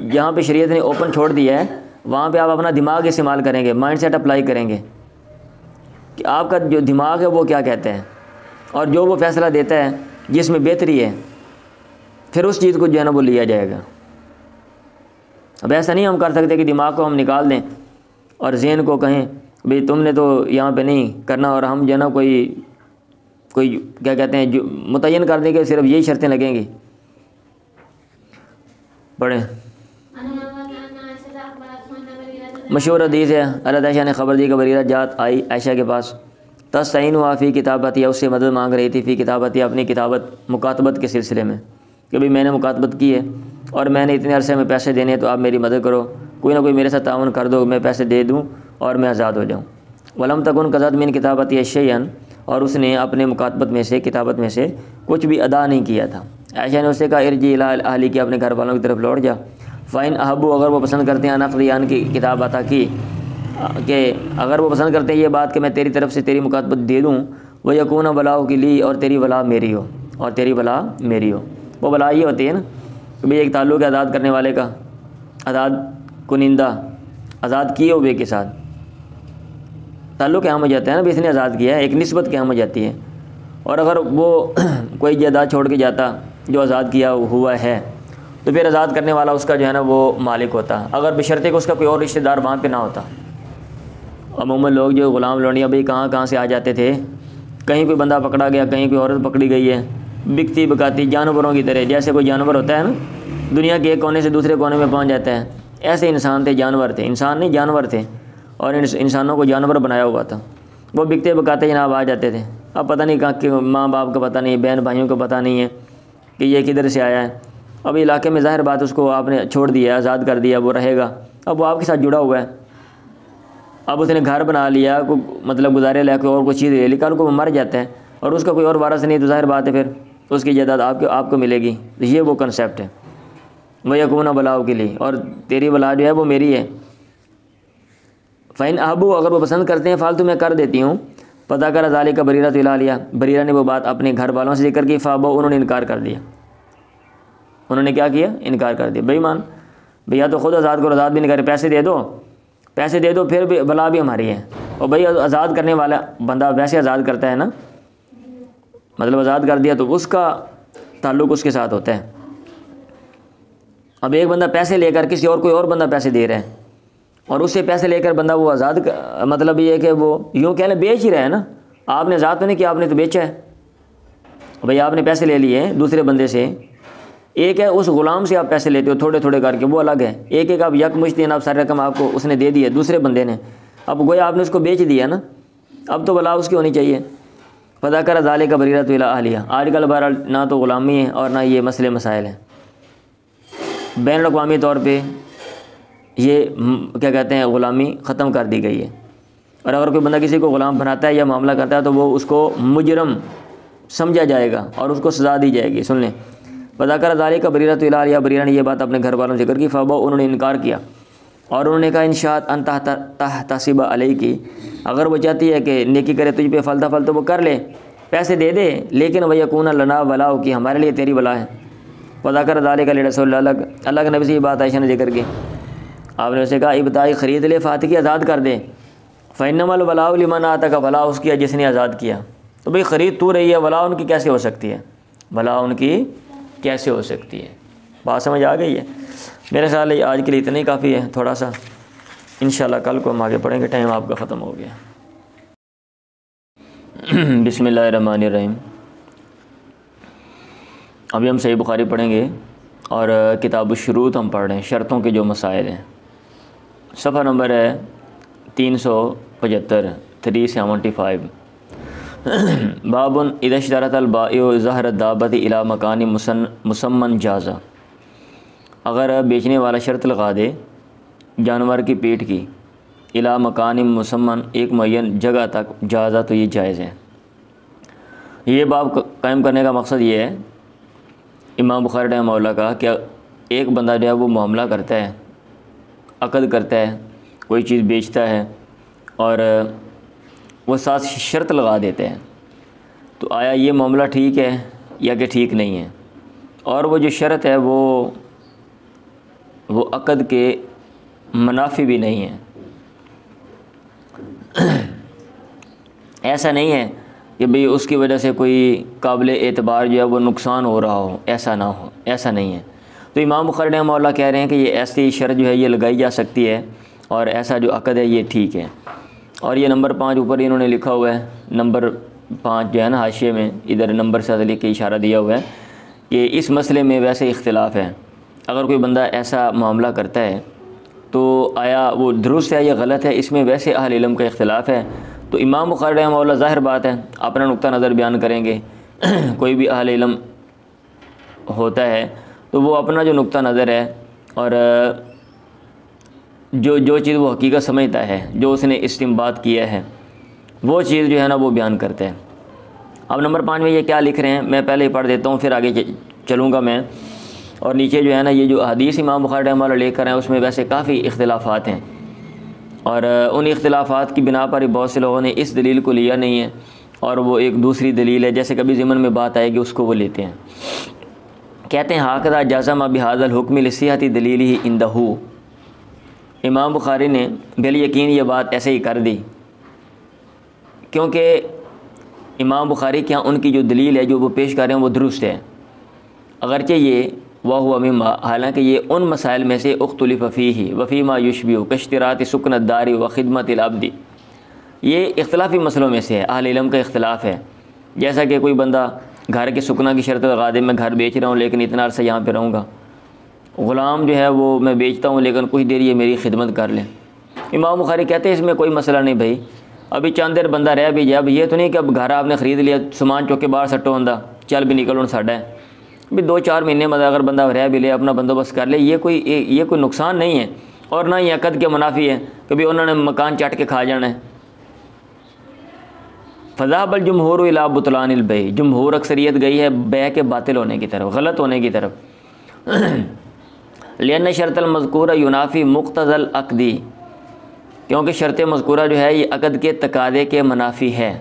जहाँ पे शरीयत ने ओपन छोड़ दिया है वहाँ पे आप अपना दिमाग इस्तेमाल करेंगे, माइंड सेट अप्लाई करेंगे कि आपका जो दिमाग है वो क्या कहते हैं, और जो वो फ़ैसला देता है जिसमें बेहतरी है, फिर उस चीज़ को जो है ना वो लिया जाएगा। अब ऐसा नहीं हम कर सकते कि दिमाग को हम निकाल दें और ज़हन को कहें भाई तुमने तो यहाँ पे नहीं करना, और हम जो है ना कोई क्या कहते हैं जो मुतय्यन कर देंगे सिर्फ यही शर्तें लगेंगी। पढ़ें। मशहूर हदीस है, हज़रत आयशा ने ख़बर दी कि बरीरा जात आई आयशा के पास, तस्तईन हुआ फ़ी किताबत, या उससे मदद मांग रही थी फ़ी किताबत, या अपनी किताबत मुकातबत के सिलसिले में कि भाई मैंने मुकातबत की है और मैंने इतने अरसे में पैसे देने हैं, तो आप मेरी मदद करो, कोई ना कोई मेरे साथ ताउन कर दो, मैं पैसे दे दूँ और मैं आज़ाद हो जाऊँ। वलम तकुन कज़त मिन किताबत यशयन, और उसने अपने मुकातबत में से किताबत में से कुछ भी अदा नहीं किया था। आयशा ने उससे कहा इरजी इला अहली की, अपने घर वालों की तरफ लौट जा। फ़ाइन अहबू, अगर वो पसंद करते हैं नक़दियान की किताब अता की, कि अगर वो पसंद करते हैं ये बात कि मैं तेरी तरफ से तेरी मुकातबत दे दूँ, वह यकून वलाओ की ली, और तेरी वला मेरी हो, और तेरी वला मेरी हो। वो वला ये होती है ना कि भाई एक ताल्लुक़ है आज़ाद करने वाले का, आज़ाद कुनिंदा आज़ाद किए हुए के साथ ताल्लुक़ क़याम हो जाता है ना, भी इसने आज़ाद किया है, एक निस्बत क़याम हो जाती है। और अगर वो कोई जायदाद छोड़ के जाता जो आज़ाद किया हुआ है, तो फिर आज़ाद करने वाला उसका जो है ना वो मालिक होता, अगर बशर्ते कि उसका कोई और रिश्तेदार वहाँ पे ना होता। अमूमन लोग जो ग़ुलाम लौंडियाँ भाई कहाँ से आ जाते थे, कहीं कोई बंदा पकड़ा गया, कहीं कोई औरत पकड़ी गई है, बिकती बकाती जानवरों की तरह, जैसे कोई जानवर होता है ना दुनिया के एक कोने से दूसरे कोने में पहुँच जाता है, ऐसे इंसान थे, जानवर थे, इंसान नहीं जानवर थे, और इंसानों को जानवर बनाया हुआ था। वो बिकते बकाते जनाब आ जाते थे। अब पता नहीं कहाँ के माँ बाप का पता नहीं, बहन भाइयों को पता नहीं है कि ये किधर से आया है। अब इलाके में ज़ाहिर बात उसको आपने छोड़ दिया, आज़ाद कर दिया, वो रहेगा, अब वो आपके साथ जुड़ा हुआ है। अब उसने घर बना लिया, मतलब गुजारे लायक और कोई चीज़ ले ली, कल को मर जाता है और उसका कोई और वारस नहीं, तो ज़ाहिर बात है फिर उसकी जायदाद आपको मिलेगी। तो ये वो कंसेप्ट है, वह यकून वलाओ के लिए, और तेरी वला जो है वो मेरी है। फ़ैन अहबू, अगर वो पसंद करते हैं फालतू मैं कर देती हूँ। पता कर ज़ालिक का बरीरा तो लिया, बरीरा ने वो बात अपने घर वालों से जिक्र की, फ़ाबो, उन्होंने इनकार कर दिया। उन्होंने क्या किया? इनकार कर दिया। बेईमान, भैया तो ख़ुद आज़ाद करो, आज़ाद भी नहीं करे, पैसे दे दो, फिर भी भला भी हमारी है। और भाई आज़ाद करने वाला बंदा वैसे आज़ाद करता है ना, मतलब आज़ाद कर दिया तो उसका ताल्लुक़ उसके साथ होता है। अब एक बंदा पैसे लेकर किसी और कोई और बंदा पैसे दे रहा है, और उससे पैसे लेकर बंदा वो आज़ाद, मतलब ये कि वो यूँ कह लें बेच ही रहा है ना। आपने आज़ाद तो नहीं किया, आपने तो बेचा है। भाई आपने पैसे ले लिए दूसरे बंदे से, एक है उस ग़ुलाम से आप पैसे लेते हो थोड़े थोड़े करके, वो अलग है। एक आप यकमुश्तिन आप सारी रकम आपको उसने दे दी है दूसरे बंदे ने, अब गोया आपने उसको बेच दिया ना, अब तो वला उसकी होनी चाहिए। पता कर ज़ालिक का बरीरा तो इला अहलिया। आजकल बहरहाल ना तो ग़ुलामी है और ना ये मसले मसाइल हैं, बैन अक़वामी तौर पर ये क्या कहते हैं ग़ुलामी ख़त्म कर दी गई है। और अगर कोई बंदा किसी को ग़ुलाम बनाता है या मामला करता है तो वो उसको मुजरम समझा जाएगा और उसको सज़ा दी जाएगी। सुन लें, पता कर ज़ालिक का बरीरा तो इला अहलिया, बरीरा ने यह बात अपने घर वालों से जिक्र की। फ़ाबा, उन्होंने इनकार किया, और उन्होंने कहा इंशात अन तहतसिब अलई की, अगर वो चाहती है कि नेकी करे तुझ पे फलता फल तो वो कर ले, पैसे दे दे, लेकिन वह यकून लना वलाओ की, हमारे लिए तेरी वला है। पता कर ज़ालिक का रसूल अल्लाह के नबी से ये बात आयशा ने जिक्र की। आपने उसे कहा इब्ताई ख़रीद ले, फातिकी आज़ाद कर दे। फ़इन्नमल वलाउ लिमन आता का, वला उसकी है जिसने आज़ाद किया। तो भाई ख़रीद तू रही है, वला उनकी कैसे हो सकती है? वला उनकी कैसे हो सकती है? बात समझ आ गई है? मेरे ख्याल है आज के लिए इतना ही काफ़ी है। थोड़ा सा इंशाल्लाह कल को हम आगे पढ़ेंगे, टाइम आपका ख़त्म हो गया। बिस्मिल्लाहिर्रहमानिर्रहीम। अभी हम सही बुखारी पढ़ेंगे और किताब शुरूत हम पढ़ रहे हैं, शर्तों के जो मसाइल हैं। सफ़ा नंबर है 375 375। बाबुन इदशरतल बाइउ ज़हर दाबती इला मकानी मुसम्मन जाज़ा। अगर बेचने वाला शर्त लगा दे जानवर की पेट की इला मकानी मुसम्मन एक मुअय्यन जगह तक जाज़ा, तो ये जायज़ है। ये बाब कायम करने का मकसद ये है इमाम बुखारी रहमहुल्लाह का कि एक बंदा जो है वो मामला करता है, अक़द करता है, कोई चीज़ बेचता है और वो साथ शर्त लगा देते हैं, तो आया ये मामला ठीक है या कि ठीक नहीं है। और वो जो शर्त है वो अक़द के मुनाफी भी नहीं है। ऐसा नहीं है कि भाई उसकी वजह से कोई काबिल एतबार जो है वो नुकसान हो रहा हो, ऐसा ना हो, ऐसा नहीं है। तो इमाम बुखारी रहमहुल्लाह कह रहे हैं कि ये ऐसी शर्त जो है ये लगाई जा सकती है और ऐसा जो अक़द है ये ठीक है। और ये नंबर 5 ऊपर इन्होंने लिखा हुआ है, नंबर 5 जो है ना हाशिए में इधर नंबर से लिख के इशारा दिया हुआ है कि इस मसले में वैसे इख्तिलाफ़ है। अगर कोई बंदा ऐसा मामला करता है तो आया वो दुरुस्त है या गलत है, इसमें वैसे अहल इल्म का इख्तिलाफ़ है। तो इमाम बुखारी रहमहुल्लाह ज़ाहिर बात है अपना नुक्ता नज़र बयान करेंगे। कोई भी अहल इल्म होता है तो वो अपना जो नुक्ता नज़र है और जो चीज़ वो हकीकत समझता है, जो उसने इस्तिंबात किया है, वो चीज़ जो है ना वो बयान करते हैं। अब नंबर 5 में ये क्या लिख रहे हैं मैं पहले ही पढ़ देता हूँ, फिर आगे चलूँगा मैं। और नीचे जो है ना ये जो हदीस इमाम बुखारी रहमहुल्लाह लेकर हैं उसमें वैसे काफ़ी इख्तिलाफ़ात हैं और उन इख्तिलाफ़ात की बिना पर बहुत से लोगों ने इस दलील को लिया नहीं है और वो एक दूसरी दलील है, जैसे कभी ज़िमन में बात आएगी उसको वो लेते हैं। कहते हैं हाकदा जाज़म बिहाज़ल हुक्म लिसिहती दलील ही इंदहू। इमाम बुखारी ने बिल यकीन ये बात ऐसे ही कर दी क्योंकि इमाम बुखारी क्या उनकी जो दलील है जो वो पेश कर रहे हैं वो दुरुस्त है, अगरचे ये वह हुआ मिमा, हालांकि ये उन मसाइल में से उख्तलिफ़ फ़ीही वफ़ीमा युशबिहु कश्तिरात सुकनत दारी व खिदमतिल अब्दी, ये इख्तिलाफ़ी मसलों में से है, अहल इल्म का इख्तिलाफ़ है। जैसा कि कोई बंदा घर के सुकना की शर्त लगा दे, मैं घर बेच रहा हूँ लेकिन इतना अरसा यहाँ पे रहूँगा, ग़ुलाम जो है वो मैं बेचता हूँ लेकिन कुछ देर ये मेरी खिदमत कर ले। इमाम बुखारी कहते हैं इसमें कोई मसला नहीं भाई, अभी चंद देर बंदा रह भी जाए, अब ये तो नहीं कि अब घर आपने ख़रीद लिया सामान चुक के बाहर सट्टो होंदा चल भी निकल साडा है भी 2-4 महीने में अगर बंदा रह भी ले अपना बंदोबस्त कर ले, ये कोई नुकसान नहीं है और ना ही अक़द के मुनाफी है कभी उन्होंने मकान चट के खा जाना है। फ़ज़ाहबल जमहूर इला बुतलानिल बय, जमहूर अक्सरियत गई है बै के बातिल होने की तरफ, गलत होने की तरफ। लिअन्न शर्तल मज़कूरा युनाफ़ी मुक़्तज़ल अक़दी, क्योंकि शर्त मज़कूरा जो है ये अक़द के तकादे के मुनाफ़ी है।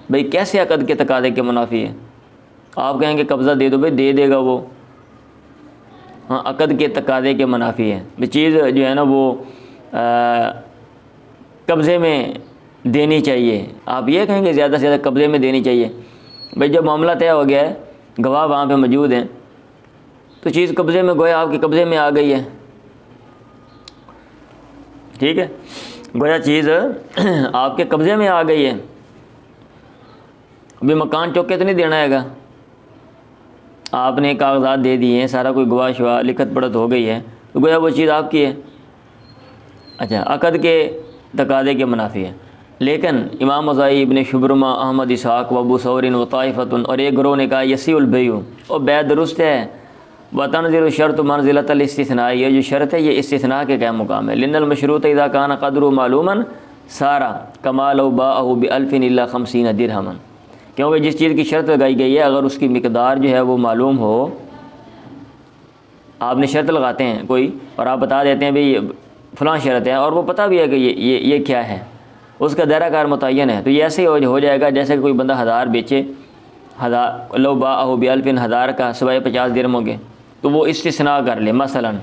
भाई कैसे अक़द के तकादे के मुनाफ़ी है? आप कहेंगे कब्ज़ा दे दो, भाई दे देगा वो, हाँ अक़द के तकादे के मुनाफ़ी है। चीज़ जो है ना वो कब्ज़े में देनी चाहिए। आप ये कहेंगे ज़्यादा से ज़्यादा कब्ज़े में देनी चाहिए, भाई जब मामला तय हो गया है, गवाह वहाँ पे मौजूद हैं, तो चीज़ कब्ज़े में गोया आपके कब्ज़े में आ गई है, ठीक है, गोया चीज़ आपके कब्ज़े में आ गई है। अभी मकान चौक के तो नहीं देना हैगा, आपने कागजात दे दिए हैं, सारा कोई गवाह शुआ लिखत पढ़त हो गई है, तो गोया वो चीज़ आपकी है। अच्छा, अक़द के तकादे के मुनाफी है। लेकिन इमाम मज़ाई इब्न शुब्रमा अहमद इसहाक़ व अबू सौरिन व ताइफ़तुन और एक ग्रोह ने कहा यसीउल बैउ और बै दुरुस्त है, व तनज़िलु शर्त मंज़िलतल इस्तिस्ना, ये जो शर्त है ये इस्तिस्ना के क्या मुकाम है। लिन्नल मशरूत इज़ा कान क़द्रु मालूमन सारा कमा लौ बाअहु बिअल्फ़िन इल्ला 50 दिरहमन, क्योंकि जिस चीज़ की शर्त लगाई गई है अगर उसकी मिकदार जो है वो मालूम हो, आपने शर्त लगाते हैं कोई और आप बता देते हैं भाई फ़लाँ शर्त है और वो पता भी है कि ये क्या है, उसका दायरा कार मुतय्यन है, तो ये ऐसे ही हो जाएगा जैसे कि कोई बंदा 1000 बेचे, 1000 लो बाअहु बिअल्फ़िन 1000 का सिवाय 50 दिरहम होंगे, तो वो इस्तिस्ना कर ले। मसलन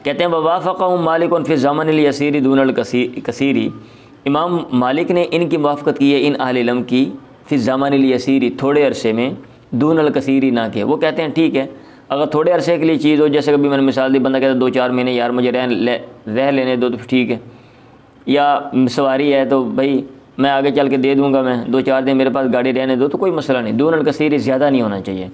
कहते हैं ववाफ़क़हुम मालिकुन फ़ी ज़मानिल यसीरी दूनल कसीरी, इमाम मालिक ने इनकी मुवाफ़क़त की है इन अहले इल्म की फ़ी ज़मानिल यसीरी, थोड़े अरसे में, दूनल कसीरी ना के। वो कहते हैं ठीक है अगर थोड़े अरसे के लिए चीज़ हो, जैसे कभी मैंने मिसाल दी, बंदा कहता है 2-4 महीने यार मुझे रह लेने दो तो ठीक है, या सवारी है तो भाई मैं आगे चल के दे दूँगा, मैं 2-4 दिन मेरे पास गाड़ी रहने दो, तो कोई मसला नहीं, दूनल कसीरी ज़्यादा नहीं होना चाहिए।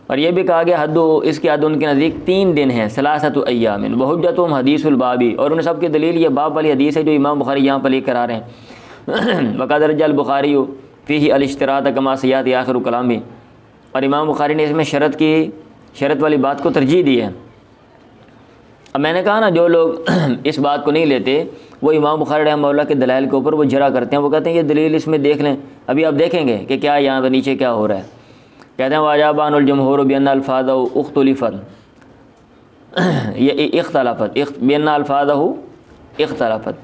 और ये भी कहा गया हद, इसकी हद उनके नज़दीक 3 दिन है, सलासतु अय्यामिन व हुज्जतुहुम हदीसुल बाबी, और उन सब की दलील ये बाब वाली हदीस है जो इमाम बुखारी यहाँ पर लेकर आ रहे हैं। वक़द रजल बुखारी फ़ीही अल-इश्तिरात कमा सयाती आखिर कलामी, और इमाम बुखारी ने इसमें शरत वाली बात को तरजीह दी है। अब मैंने कहा ना, जो लोग इस बात को नहीं लेते वो इमाम बुखारी रहमतुल्लाह के दलाइल के ऊपर वो जरा करते हैं। वो कहते हैं ये दलील इसमें देख लें, अभी आप देखेंगे कि क्या यहाँ पर नीचे क्या हो रहा है। कहते हैं वाजाबानुल जमहूर बिअन्ना अल्फाज़हु उख्तलिफत, ये इख्तलाफत बिअन्ना अल्फाज़हु इख्तलाफत,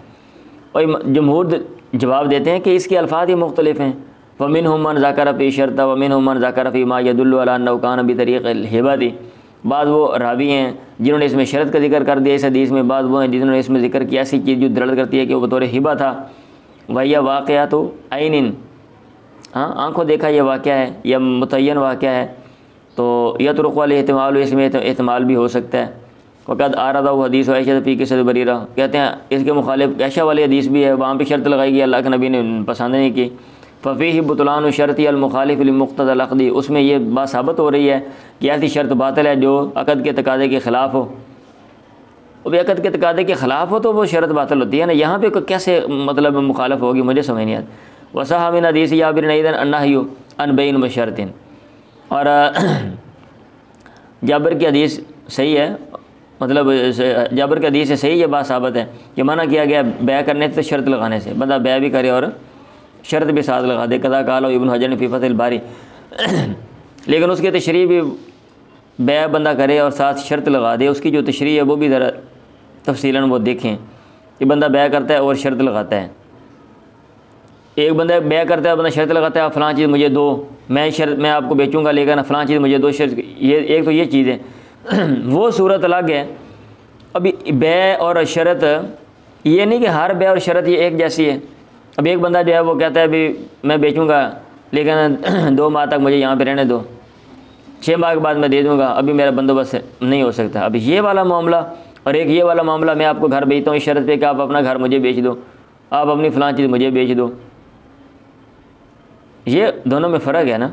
और जमहूर जवाब देते हैं कि इसके अल्फाज ही मुख्तलिफ हैं। वमिनहुम मन ज़करा फ़ी शर्त वमिनहुम मन ज़करा फ़ी मा यदुल्लु अला अन्नहु कान बितरीक़िल हिबती, बाद वो रावी हैं जिन्होंने इसमें शरत का जिक्र कर दिया इस हदीस में, बाद वो हैं जिन्होंने इसमें जिक्र किया ऐसी चीज़ जो दलालत करती है कि वो बतौर हिबा था। वह वाक़या तो आइनिन, हाँ आँखों देखा यह वाक़या है या मुतय्यन वाक़या है, तो यह तुरुक़ वाले एहतमाल, इसमें एहतमाल भी हो सकता है। वक़द आरदा हदीस आयशा फ़ी क़िस्सत बरीरा, कहते हैं इसके मुखालिफ आयशा वाली हदीस भी है, वहाँ पर शर्त लगाई गई, अल्लाह के नबी ने पसंद नहीं की। फ़फ़ीही बुतलान शर्ती अल-मुखालिफ लिमुक़्तज़ल अक़दी, उसमें यह बात साबित हो रही है कि ऐसी शर्त बातिल है जो अक़द के तकाज़े के ख़िलाफ़ हो। अब अक़द के तकाज़े के ख़िलाफ़ हो तो वो शर्त बातिल होती है ना, यहाँ पे कैसे मतलब मुखालफ होगी, मुझे समझ नहीं आता। वसह मिन हदीस जाबिर नईदन अन्नहयु अन बैइन व शर्तिन, और जाबिर की हदीस सही है, मतलब जाबिर की हदीस से सही ये बात साबित है कि मना किया गया बै करने से, शर्त लगाने से, बंदा बै भी करे और शर्त भी साथ लगा दे। कदा काला इब्न हजर ने फ़ी फ़तहुल बारी, लेकिन उसकी तशरीह भी बै बंदा करे और साथ शर्त लगा दे, उसकी जो तशरीह है वो भी ज़रा तफसीलन वो देखें कि बंदा बै करता है और शर्त लगाता है। एक बंदा बै करता है, बंदा शर्त लगाता है फ़लाँ चीज़ मुझे दो, मैं आपको बेचूँगा, लेकिन फ़लाँ चीज़ मुझे दो, शर्त ये एक तो ये चीज़ है वो सूरत अलग है। अभी बै और शर्त ये नहीं कि हर बै और शर्त ये एक जैसी है। अब एक बंदा जो है वो कहता है अभी मैं बेचूंगा लेकिन 2 माह तक मुझे यहाँ पे रहने दो, 6 माह के बाद मैं दे दूंगा, अभी मेरा बंदोबस्त नहीं हो सकता। अभी ये वाला मामला और एक ये वाला मामला, मैं आपको घर बेचता हूँ इस शर्त पे कि आप अपना घर मुझे बेच दो, आप अपनी फ़लाँ चीज़ मुझे बेच दो, ये दोनों में फ़र्क है ना।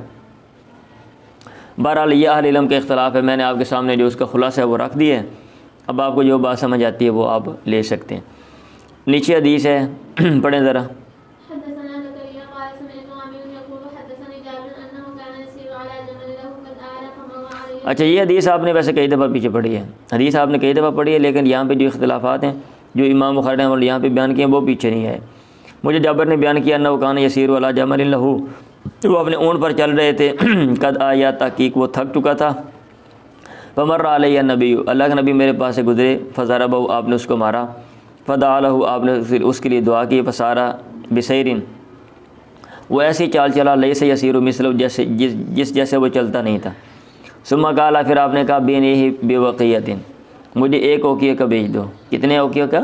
बहरहाल ये अहले इल्म के इख्तलाफ है, मैंने आपके सामने जो उसका खुलासा है वो रख दिया है। अब आपको जो बात समझ आती है वो आप ले सकते हैं। नीचे हदीस है पढ़ें ज़रा। अच्छा, ये हदीस आपने वैसे कई दफ़ा पीछे पढ़ी है, हदीस आपने कई दफ़ा पढ़ी है, लेकिन यहाँ पे जो इख्तिलाफ़ात हैं जो इमाम बुखारी ने यहाँ पे बयान किए वो पीछे नहीं है। मुझे जाबिर ने बयान किया अन्नहु कान यसीरु अला जमलिन लहू, वो अपने ऊँट पर चल रहे थे, कद आया तहकीक वो थक चुका था। फमर्रा अलैहि नबी, अल्लाह के नबी मेरे पास से गुजरे, फ़ज़रबहु आपने उसको मारा, फ़दअ लहू आपने फिर उसके लिए दुआ की, फसारा बिसैरिन वो ऐसी चाल चला, लैसा यसीरु मिसलहु जैसे जिस जैसे वो चलता नहीं था। सुम्मा काला फिर आपने कहा बेनिही बेवक़ियतिन, मुझे 1 ओकिया का बेच दो। कितने ओकिया का?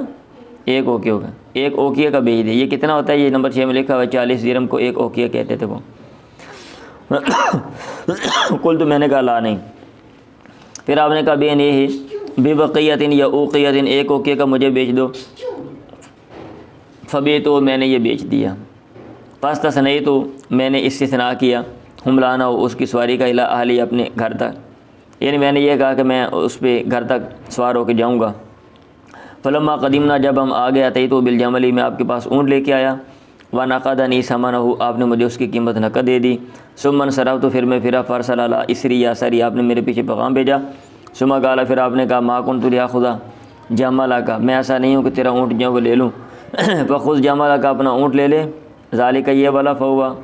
1 ओकिया का, 1 ओकिया का बेच दे। ये कितना होता है? ये नंबर 6 में लिखा हुआ है, 40 दिरहम को 1 ओकिया कहते थे वो। कुल तो मैंने कहा ला नहीं। फिर आपने कहा बेनिही बेवक़ियतिन या ओकियतिन, 1 ओकिया का मुझे बेच दो। फ़बे तो मैंने ये बेच दिया। पास्ता नहीं तो मैंने इस्तिस्ना किया, हमलाना हो उसकी सवारी का, इला अहली अपने घर तक, यानी मैंने ये कहा कि मैं उस पर घर तक सवार होकर जाऊँगा। फलम्मा कदीमना, जब हम आ गया तई तो बिलजमली, मैं आपके पास ऊँट लेके आया। व नक़दनी समनहु, आपने मुझे उसकी कीमत नक़द दे दी। सुमन सरफ, तो फिर मैं फिरा फ़रसल अला इसरी या सरी, आपने मेरे पीछे पैगाम भेजा। सुमा गाला, फिर आपने कहा मा कुन्तु लियाख़ुज़ा जमला का, मैं ऐसा नहीं हूँ कि तेरा ऊँट जो वो ले लूँ। फ़ख़ुज़ जमला का, अपना ऊँट ले ले। ज़ालिका, ये वाला फ़हुआ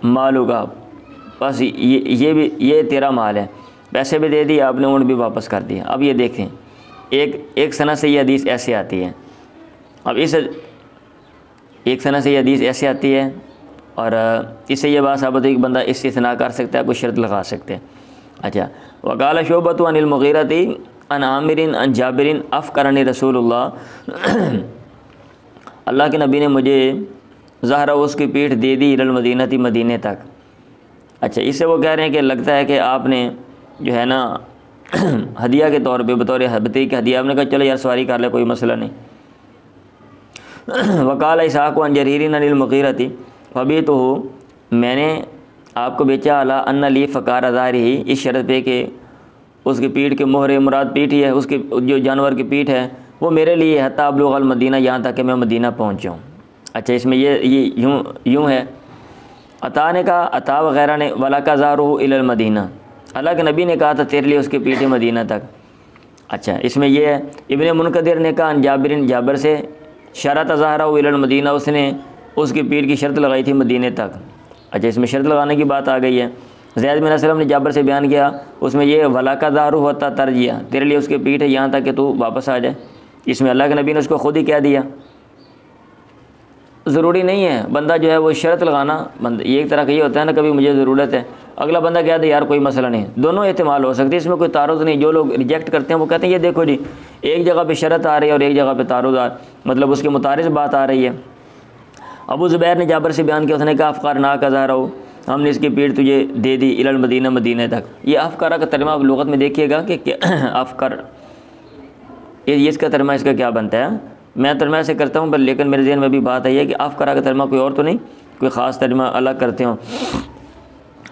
मालू का, बस ये भी ये तेरा माल है। पैसे भी दे दिए आपने, ऊँट भी वापस कर दिया। अब ये देखें, एक सनद से ये हदीस ऐसे आती है। अब इस एक सनद से ये हदीस ऐसे आती है और इससे ये बात साबित है कि बंदा इस्तिस्ना कर सकता है, कोई शर्त लगा सकते हैं। अच्छा, वक़ाल शुअबतु अनिल मुग़ीरति अन आमिरिन अन जाबिरिन अफ़करनी रसूलुल्लाह, अल्लाह के नबी ने मुझे ज़हरा उसकी पीठ दे दी, इलल मदीनती, मदीने तक। अच्छा, इससे वो कह रहे हैं कि लगता है कि आपने जो है ना हदिया के तौर पे, बतौर हबती के हदिया, आपने कहा चलो यार सवारी कर ले, कोई मसला नहीं। वक़ाल इसाक़ अन जरीरिन अनिल मुग़ीरति फ़बी तो हो, मैंने आपको बेचा अला अन्ना ली फ़कार अज़ारी ही, इस शर्त पे कि उसकी पीठ के मोहरे, मुराद पीठ ही है, उसके जो जानवर की पीठ है वो मेरे लिए है, ताबलुग़ल मदीना, यहाँ तक कि मैं मदीना पहुँच जाऊँ। अच्छा, इसमें ये यूँ है, अता ने कहा, अता वगैरह ने वला का ज़ारू इलल मदीना, अल्लाह के नबी ने कहा था तेरे लिए उसके पीठ मदीना तक। अच्छा, इसमें यह है, इब्ने मुनकदिर ने कहा जाबिरिन, जाबर से, शरत ज़हरा इलल मदीना, उसने उसकी पीठ की शर्त लगाई थी मदीने तक। अच्छा, इसमें शर्त लगाने की बात आ गई है। ज़ैद बिन असलम ने जाबर से बयान किया, उसमें यह वला का ज़ारू होता तरजिया, तेरे लिए उसके पीठ है यहाँ तक कि तू वापस आ जाए। इसमें अल्लाह के नबी ने उसको खुद ही कह दिया। ज़रूरी नहीं है बंदा जो है वो शर्त लगाना, बंदा ये एक तरह का ये होता है ना, कभी मुझे ज़रूरत है, अगला बंदा कह दे यार कोई मसला नहीं, दोनों एहतमाल हो सकती है, इसमें कोई तारुज़ नहीं। जो लोग रिजेक्ट करते हैं वो कहते हैं ये देखो जी, एक जगह पे शर्त आ रही है और एक जगह पे तारुज़ मतलब उसके मुतारिज़ बात आ रही है। अबू ज़ुबैर ने जाबर से बयान किया, उसने कहा अफ़कार ना का ज़ारा हो, हमने इसकी पीठ तुझे दे दी इलल मदीना, मदीने तक। ये अफ़कारा का तर्जुमा आप लुग़त में देखिएगा कि अफ़कर, ये इसका तर्जुमा इसका क्या बनता है। मैं तर्जुमा से करता हूँ, पर लेकिन मेरे ज़हन में भी बात आई है कि अफ़कारा का तर्जुमा कोई और तो नहीं, कोई ख़ास तर्जुमा अलग करते हो।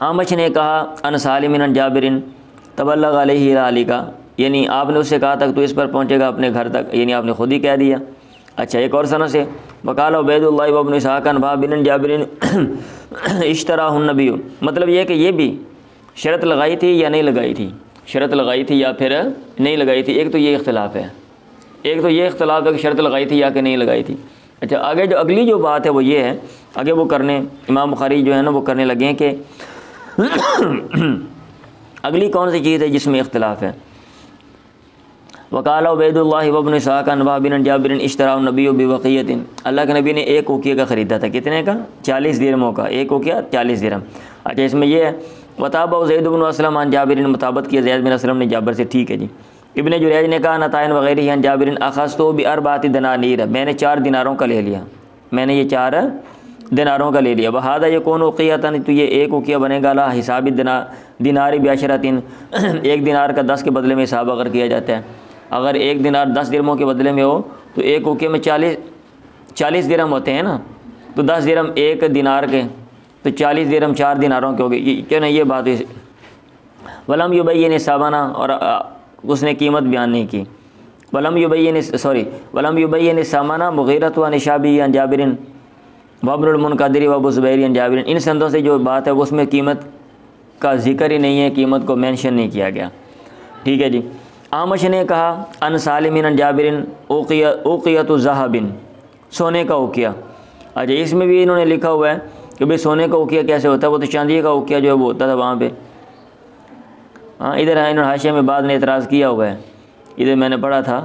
आमश ने कहा अन सालिमिन अन जाबिरिन तबल्लग अलैहि अली का, यानी आपने उससे कहा तक तो इस पर पहुँचेगा अपने घर तक, यानी आपने खुद ही कह दिया। अच्छा, एक और सनद से वकाल उबैदुल्लाह इब्न इसहाक़ अन बिन जाबिरिन इश्तराहुन नबी, मतलब ये कि ये भी शर्त लगाई थी या नहीं लगाई थी, शर्त लगाई थी या फिर नहीं लगाई थी। एक तो ये इख्तिलाफ़ है, एक तो ये इख्तिलाफ़ है कि शर्त लगाई थी या कि नहीं लगाई थी। अच्छा, आगे जो अगली जो बात है वो ये है, आगे वो करने इमाम बुखारी जो है ना वो करने लगे हैं कि अगली कौन सी चीज़ है जिसमें इख्तिलाफ़ है। वकाल उबैदुल्लाह इब्न इसहाक़ अन बिन जाबिरिन इश्तरा नबी बिवक़ियतिन, अल्लाह के नबी ने एक उकिया का ख़रीदा था, कितने का? 40 दिरहमों का, एक उकिया 40 दिरहम। अच्छा, इसमें यह है वताबा ज़ैद बिन असलम अन जाबिरिन, मुताबत किया ज़ैद बिन असलम ने जाबर से, ठीक है जी। इब्ने जुरैज ने कहा नतायन वग़ैरह अन जाबिरिन अख़ज़्तु बिअरबाति दनानीर, मैंने 4 दिनारों का ले लिया, मैंने ये 4 दिनारों का ले लिया। वहादा ये कौन उक़ियतन, तो ये एक उकिया बनेगा ला हिसाबी दिनारी बेशरतिन, एक दिनार का 10 के बदले में हिसाब अगर किया जाता है, अगर एक दिनार 10 दिरहमों के बदले में हो तो एक उकिया में 40 दिरहम होते हैं ना, तो 10 दिरहम एक दिनार के, तो 40 दिरहम 4 दिनारों के हो गए। क्यों नहीं, ये बात है। वलम युबय्यिन साबाना, और उसने कीमत बयान नहीं की। वलम युबय्यिन सामाना मुग़ीरत व निशाबी अन जाबिरिन वब्नुल मुनकदिर व अबू ज़ुबैर अन जाबिरिन, इन संदों से जो बात है वो उसमें कीमत का जिक्र ही नहीं है, कीमत को मेंशन नहीं किया गया। ठीक है जी। आमश ने कहा अन सालिमिन अन जाबिरिन उक़ियतु ज़हाबिन, सोने का उकिया। अच्छा, इसमें भी इन्होंने लिखा हुआ है कि भाई सोने का उकिया कैसे होता है, वो तो चांदी का उकिया जो है वो होता था वहाँ पे। हाँ, इधर है, इन्होंने हाशिया में बाद ने एतराज़ किया हुआ है, इधर मैंने पढ़ा था,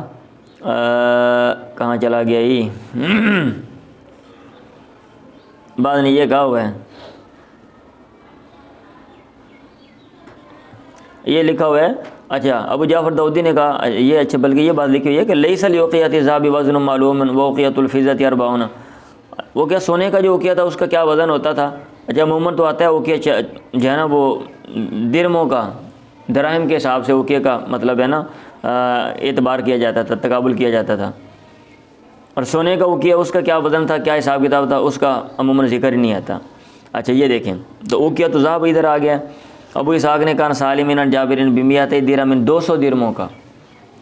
कहाँ चला गया ये बाद ने ये कहा हुआ है, ये लिखा हुआ है। अच्छा, अबू जाफ़र दाऊदी ने कहा ये, अच्छा बल्कि ये बात लिखी हुई है कि लैसल उक़ियत ज़हाबी वज़न मालूम व उक़ियतुल फ़िज़्ज़ति 40, वो क्या सोने का जो उकिया था उसका क्या वज़न होता था। अच्छा, अमूमन तो आता है उकिया जो है ना वो दिरहमों का, दराहिम के हिसाब से उकिया का मतलब है ना एतबार किया जाता था, तकाबुल किया जाता था। और सोने का उकिया उसका क्या वज़न था, क्या हिसाब किताब था, उसका अमूमन ज़िक्र ही नहीं आता। अच्छा, ये देखें तो उकिया तो ज़हाब इधर आ गया। अबू इसहाक़ ने कहा सालिमिन अन जाबिरिन बिमियत दिरहमिन, 200 दिरहमों का।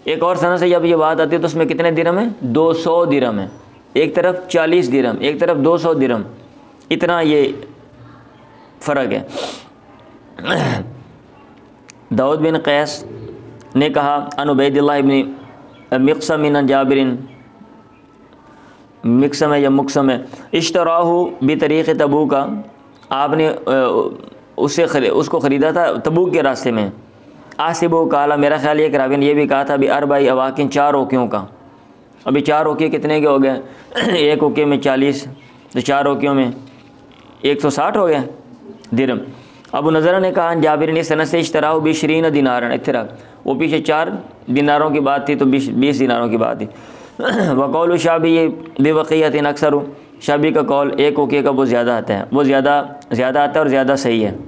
एक और सनद से जब ये बात आती है तो उसमें कितने दिरहम है? 200 दिरहम है। एक तरफ 40 दिरहम, एक तरफ 200 दिरहम, इतना ये फ़र्क है। दाऊद बिन कैस ने कहा अन उबैदिल्लाह इब्न मिक़सम अन जाबिरिन, मिक़सम है या मुक़सम है, इश्तराहु बितरीक़ तबूक का, आपने उसको ख़रीदा था तबूक के रास्ते में। आसिबो काला, मेरा ख्याल है कि रावी ने यह भी कहा था भी अरबाई अवाकिन, 4 ओकियों का। अभी 4 ओकिये कितने के हो गए? एक ओकिये में 40, तो 4 ओकियों में 160 हो गए दिरहम। अबू नज़र ने कहा जाबिर ने सनद से इश्तराहु बिशरीन दिनारन, इतरा वो पीछे 4 दिनारों की बात थी तो 20 दिनारों की बात थी। वक़ौल शाबी बेवक़ियतिन अक्सर, शाबी का कौल एक ओकिये का वो ज़्यादा आता है, वो ज़्यादा आता है और ज़्यादा सही है।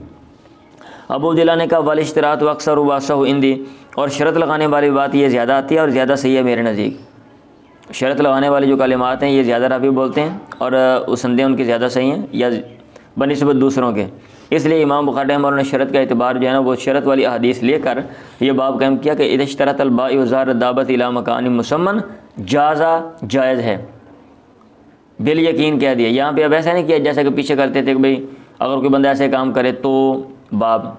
अबू दिला ने कहा वल इश्तरात अक्सर वासह इंदी, और शरत लगाने वाली बात ये ज़्यादा आती है और ज़्यादा सही है मेरे नज़दीक। शरत लगाने वाले जो कलिमात हैं ये ज़्यादा रावी बोलते हैं और संदेह उनकी ज़्यादा सही हैं या बनिस्बत दूसरों के। इसलिए इमाम बुखारी ने शरत का एतबार जो है ना वो शरत वाली अहादीस लेकर ये बाब कायम किया कि इज़ा इश्तरत अल-बाई व ज़ार दावत इला मकान मुसम्मन जाज़ा, जायज़ है। बिल यकीन कह दिया। यहाँ पे अब ऐसा नहीं किया जैसा कि पीछे करते थे कि भाई अगर कोई बंदा ऐसे काम करे तो बाब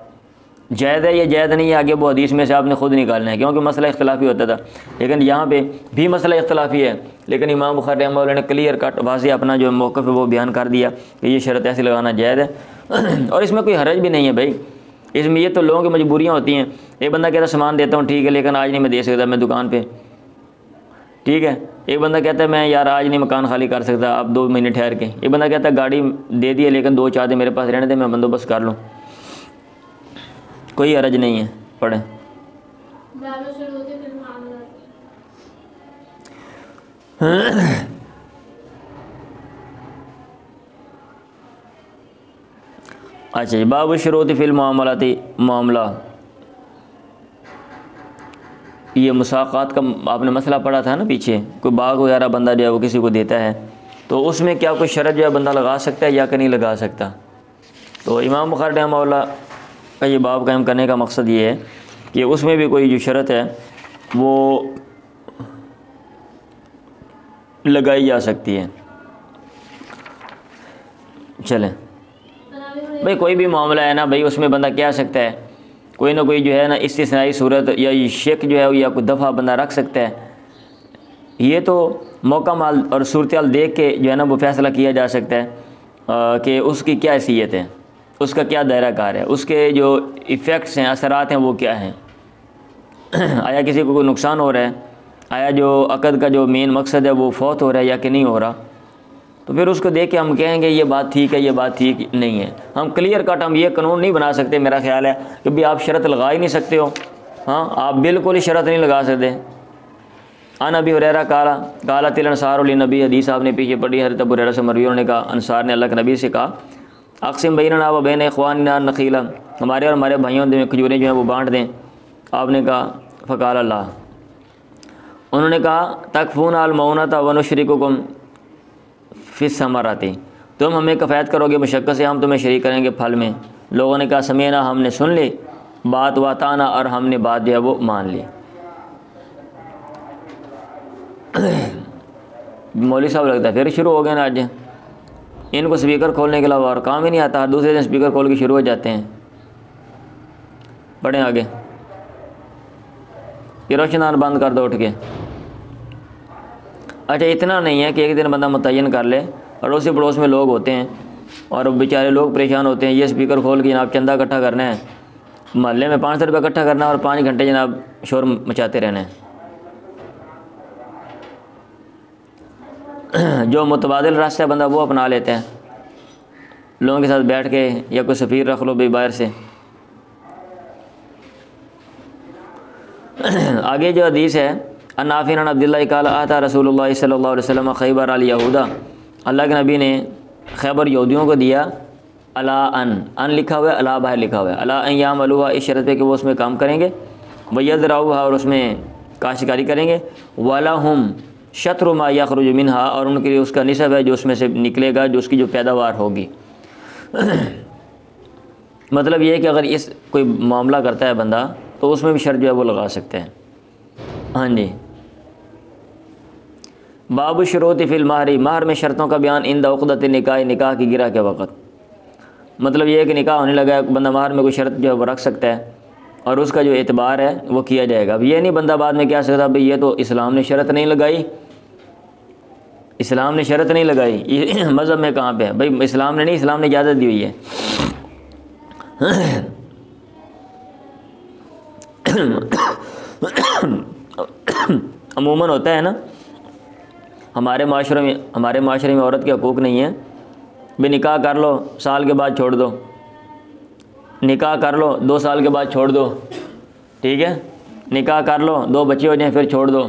जायज़ है या जायज़ नहीं है, आगे वो हदीस में से आपने ख़ुद निकालना है, क्योंकि मसला इख्तलाफी होता था। लेकिन यहाँ पे भी मसला इख्तलाफी है, लेकिन इमाम बुखारी रहमतुल्लाह ने क्लियर कट वाज़ेह अपना जो मौक़िफ़ है वो बयान कर दिया कि ये शर्त ऐसे लगाना जायज़ है और इसमें कोई हरज भी नहीं है भाई। इसमें ये तो लोगों की मजबूरियाँ होती हैं। एक बंदा कहता है सामान देता हूँ, ठीक है, लेकिन आज नहीं मैं दे सकता, मैं दुकान पर, ठीक है। एक बंदा कहता है मैं यार आज नहीं मकान खाली कर सकता, अब 2 महीने ठहर के। एक बंदा कहता है गाड़ी दे दी है लेकिन 2-4 दिन मेरे पास रहने दे, मैं बंदोबस्त कर लूँ, कोई हरज नहीं है। पढ़ें। अच्छा जी, बाबु शुरूत फिल मामलाती मामला, ये मुसाक़ात का आपने मसला पढ़ा था ना पीछे, कोई बाग वगैरह बंदा जो है वो किसी को देता है तो उसमें क्या कोई शर्त जो है बंदा लगा सकता है या कि नहीं लगा सकता। तो इमाम बुखारी रहमतुल्लाह का ये बाब कायम करने का मकसद ये है कि उसमें भी कोई जो शर्त है वो लगाई जा सकती है। चलें भाई, कोई भी मामला है ना भाई, उसमें बंदा क्या सकता है, कोई ना कोई जो है ना इस्तिस्नाई सूरत या ये शेक जो है या कोई दफ़ा बंदा रख सकता है। ये तो मौका माल और सूरत हाल देख के जो है ना वो फ़ैसला किया जा सकता है कि उसकी क्या हैसियत है, उसका क्या दायरा कार है, उसके जो इफ़ेक्ट्स हैं, असरात हैं वो क्या हैं। आया किसी को कोई नुकसान हो रहा है, आया जो अक़द का जो मेन मकसद है वो फौत हो रहा है या कि नहीं हो रहा, तो फिर उसको देख के हम कहेंगे ये बात ठीक है, ये बात ठीक नहीं है। हम क्लियर कट हम ये कानून नहीं बना सकते, मेरा ख्याल है कि भाई आप शर्त लगा ही नहीं सकते हो। हाँ, आप बिल्कुल ही शर्त नहीं लगा सकते। अन अबी हुरैरा काला काला तिल अंसार नबी, हदीस आपने पीछे पढ़ी, हज़रत अबू हुरैरा से मरवी, उन्होंने कहा अंसार ने अल्लाह के नबी से कहा अक़सिम बैनना व बैन इख़वानिना नख़ीला, हमारे और हमारे भाइयों में खजूरें जो हैं वो बाँट दें। आपने कहा फ़क़ाल अल्लाह, उन्होंने कहा तकफ़ून अल मऊनता व नुशरिकुकुम फ़िस समराती, तुम हमें कफ़ायत करोगे मुशक्क़त से, हम तुम्हें शरीक करेंगे फल में। लोगों ने कहा समीना, हमने सुन ली बात, वाताना, और हमने बात जो है वो मान ली। मौलवी साहब लगता है फिर शुरू हो गए ना, आज इनको स्पीकर खोलने के अलावा और काम ही नहीं आता, हर दूसरे दिन स्पीकर खोल के शुरू हो जाते हैं। बढ़ें आगे, ये रोशनान बंद कर दो उठ के। अच्छा, इतना नहीं है कि एक दिन बंदा मुतय्यन कर ले, अड़ोसी पड़ोस में लोग होते हैं और बेचारे लोग परेशान होते हैं, ये स्पीकर खोल के जनाब चंदा इकट्ठा करना है, महल्ले में 500 रुपये इकट्ठा करना है और 5 घंटे जनाब शोर मचाते रहना है। जो मुतबादिल रास्ता बंदा वो अपना लेता है, लोगों के साथ बैठ के, या कोई सफ़ीर रख लो भाई बाहर से। आगे जो हदीस है, अन्नाफ़ी अन अब्दुल्लाह क़ाल आता रसूलुल्लाह सल्लल्लाहु अलैहि वसल्लम खैबर अल यहूदा, अल्लाह के नबी ने खैबर यहूदियों को दिया। अला अन लिखा हुआ है, अला बाहर लिखा हुआ है, अला अन यामलुहा, इस शर्त पे कि वो उसमें काम करेंगे, वयज़रऊहा, और उसमें काश्तकारी करेंगे, वलहुम शत्रु मा यख़रुजु मिनहा, और उनके लिए उसका निसब है जो उसमें से निकलेगा, जो उसकी जो पैदावार होगी। मतलब ये है कि अगर इस कोई मामला करता है बंदा तो उसमें भी शर्त जो है वो लगा सकते हैं। हाँ जी, बाबु शुरूत फिल महरी, महर में शर्तों का बयान इन उक़दत निकाह, निकाह की गिरा के वक़्त। मतलब ये है कि निकाह होने लगा, बंदा महर में कोई शर्त जो है वो रख सकता है और उसका जो एतबार है वो किया जाएगा। अब ये नहीं बंदा बाद में क्या सकता भाई ये तो इस्लाम ने शर्त नहीं लगाई, इस्लाम ने शर्त नहीं लगाई, मज़हब में कहाँ पे है भाई, इस्लाम ने नहीं, इस्लाम ने इजाज़त दी हुई है। अमूमन होता है ना हमारे माशरे में औरत के हकूक़ नहीं है भाई, निकाह कर लो साल के बाद छोड़ दो, निकाह कर लो 2 साल के बाद छोड़ दो, ठीक है, निकाह कर लो 2 बच्चे हो जाएं फिर छोड़ दो।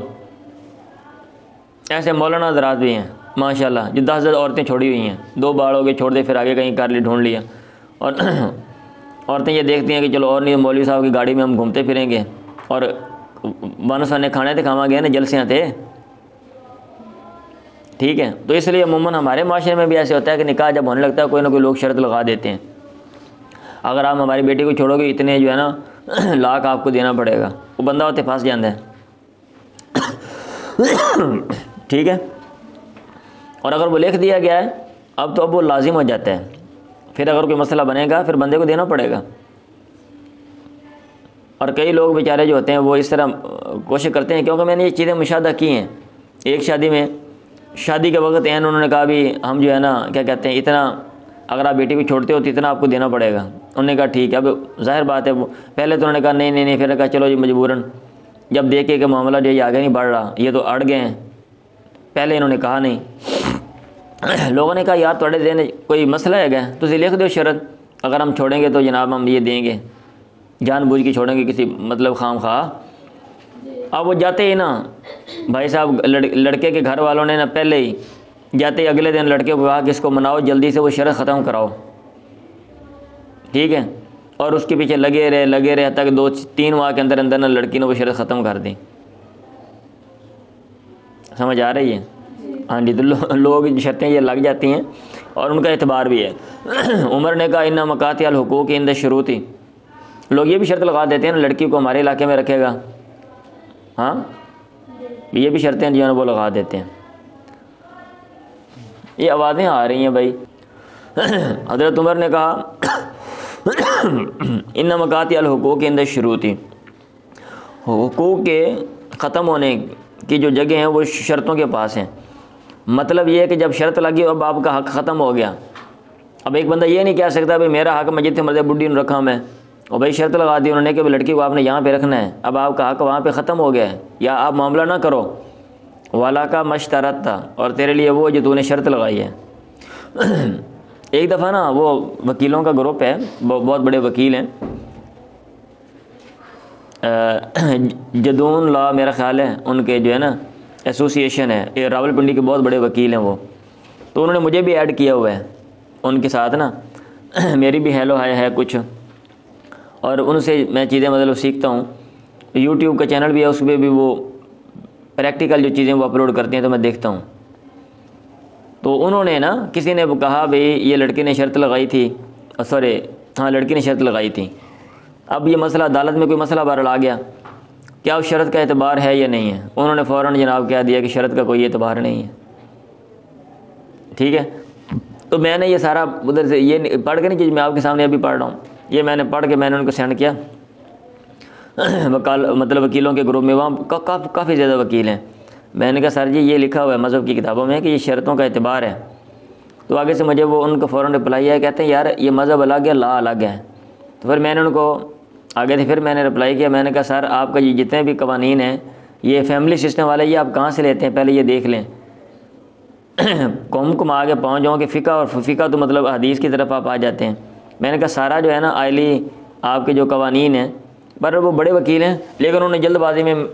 ऐसे मौलाना हज़रात भी हैं माशाल्लाह जो 10 औरतें छोड़ी हुई हैं, 2 बार हो गए छोड़ दे, फिर आगे कहीं कर ली ढूंढ लिया। और औरतें ये देखती हैं कि चलो और नहीं, मौलवी साहब की गाड़ी में हम घूमते फिरेंगे और बानो साने खाने थे खावा गए ना जलसियाँ थे, ठीक है। तो इसलिए अमूमन हमारे माशरे में भी ऐसे होता है कि निकाह जब होने लगता है कोई ना कोई लोग शर्त लगा देते हैं, अगर आप हमारी बेटी को छोड़ोगे इतने जो है ना लाख आपको देना पड़ेगा, वो बंदा होते फंस जाता है, ठीक है। और अगर वो लिख दिया गया है अब वो लाजिम हो जाता है, फिर अगर कोई मसला बनेगा फिर बंदे को देना पड़ेगा। और कई लोग बेचारे जो होते हैं वो इस तरह कोशिश करते हैं, क्योंकि मैंने ये चीज़ें मुशाहदा की हैं। एक शादी में, शादी के वक्त एन उन्होंने कहा भी हम जो है ना क्या कहते हैं, इतना अगर आप बेटी को छोड़ते हो तो इतना आपको देना पड़ेगा। उन्होंने कहा ठीक है। अब जाहिर बात है वो पहले तो उन्होंने कहा नहीं, फिर कहा चलो जी मजबूरन। जब देखे कि मामला जो ये आगे नहीं बढ़ रहा, ये तो अड़ गए हैं, पहले इन्होंने कहा नहीं। लोगों ने कहा यार थोड़े दिन कोई मसला है क्या, तुझे लिख दो शर्त, अगर हम छोड़ेंगे तो जनाब हम ये देंगे, जानबूझ के छोड़ेंगे किसी मतलब खाम खा। अब वो जाते ही ना भाई साहब लड़के के घर वालों ने ना पहले ही जाते ही अगले दिन लड़के को कहा कि इसको मनाओ, जल्दी से वो शर्त ख़त्म कराओ, ठीक है। और उसके पीछे लगे रहे तक 2-3 माह के अंदर अंदर ना लड़की ने वो शर्त ख़त्म कर दी। समझ आ रही है? हाँ जी। तो लोग शर्तें ये लग जाती हैं और उनका एतबार भी है। उमर ने कहा इन्ना मकाती अल हुकूक इंद शुरूती, लोग ये भी शर्त लगा देते हैं ना लड़की को हमारे इलाके में रखेगा। हाँ, ये भी शर्तें जो है वो लगा देते हैं। ये आवाज़ें आ रही हैं भाई। हज़रत उमर ने कहा इन्ना मकाती अल हुकूक इंद शुरूती, हुकूक के ख़त्म होने की जो जगह हैं वो शर्तों के पास हैं। मतलब ये है कि जब शर्त लगी अब आपका हक़ ख़त्म हो गया। अब एक बंदा ये नहीं कह सकता भाई मेरा हक़ मस्जिद मर्द बुढ़ी ने रखा मैं, और भाई शर्त लगा दी उन्होंने कि लड़की को आपने यहाँ पे रखना है, अब आपका हक़ वहाँ पे ख़त्म हो गया है, या आप मामला ना करो। वाला का मशतरत था, और तेरे लिए वो जो तूने शर्त लगाई है। एक दफ़ा ना वो वकीलों का ग्रुप है, बहुत बड़े वकील हैं, जदून लॉ मेरा ख्याल है उनके जो है ना एसोसिएशन है, ये रावलपिंडी के बहुत बड़े वकील हैं वो। तो उन्होंने मुझे भी ऐड किया हुआ है उनके साथ ना। मेरी भी हेलो हाय है कुछ, और उनसे मैं चीज़ें मतलब सीखता हूँ। यूट्यूब का चैनल भी है, उस पर भी वो प्रैक्टिकल जो चीज़ें वो अपलोड करती हैं तो मैं देखता हूँ। तो उन्होंने ना किसी ने कहा भाई ये लड़की ने शर्त लगाई थी, सॉरी हाँ लड़की ने शर्त लगाई थी। अब ये मसला अदालत में कोई मसला बहरहाल आ गया, क्या उस शर्त का एतबार है या नहीं है। उन्होंने फ़ौरन जनाब कह दिया कि शर्त का कोई एतबार नहीं है, ठीक है। तो मैंने ये सारा उधर से ये पढ़ के नहीं चीज़ मैं आपके सामने अभी पढ़ रहा हूँ, ये मैंने पढ़ के मैंने उनको सेंड किया। मतलब वकीलों के ग्रुप में वहाँ काफ़ी ज़्यादा वकील हैं। मैंने कहा सर जी ये लिखा हुआ है मज़हब की किताबों में कि ये शर्तों का एतबार है। तो आगे से मुझे वो उनका फ़ौरन रिप्लाई आया, कहते हैं यार ये मज़हब अलग है, ला अलग है। तो फिर मैंने उनको आगे से फिर मैंने रिप्लाई किया, मैंने कहा सर आपका ये जितने भी कवानीन हैं ये फैमिली सिस्टम वाले ये आप कहाँ से लेते हैं, पहले ये देख लें। कौम आगे पहुँच जाओ कि फ़िका, और फ़िका तो मतलब हदीस की तरफ आप आ जाते हैं। मैंने कहा सारा जो है ना आयली आपके जो कवानीन हैं, पर वो बड़े वकील हैं, लेकिन उन्होंने जल्दबाजी में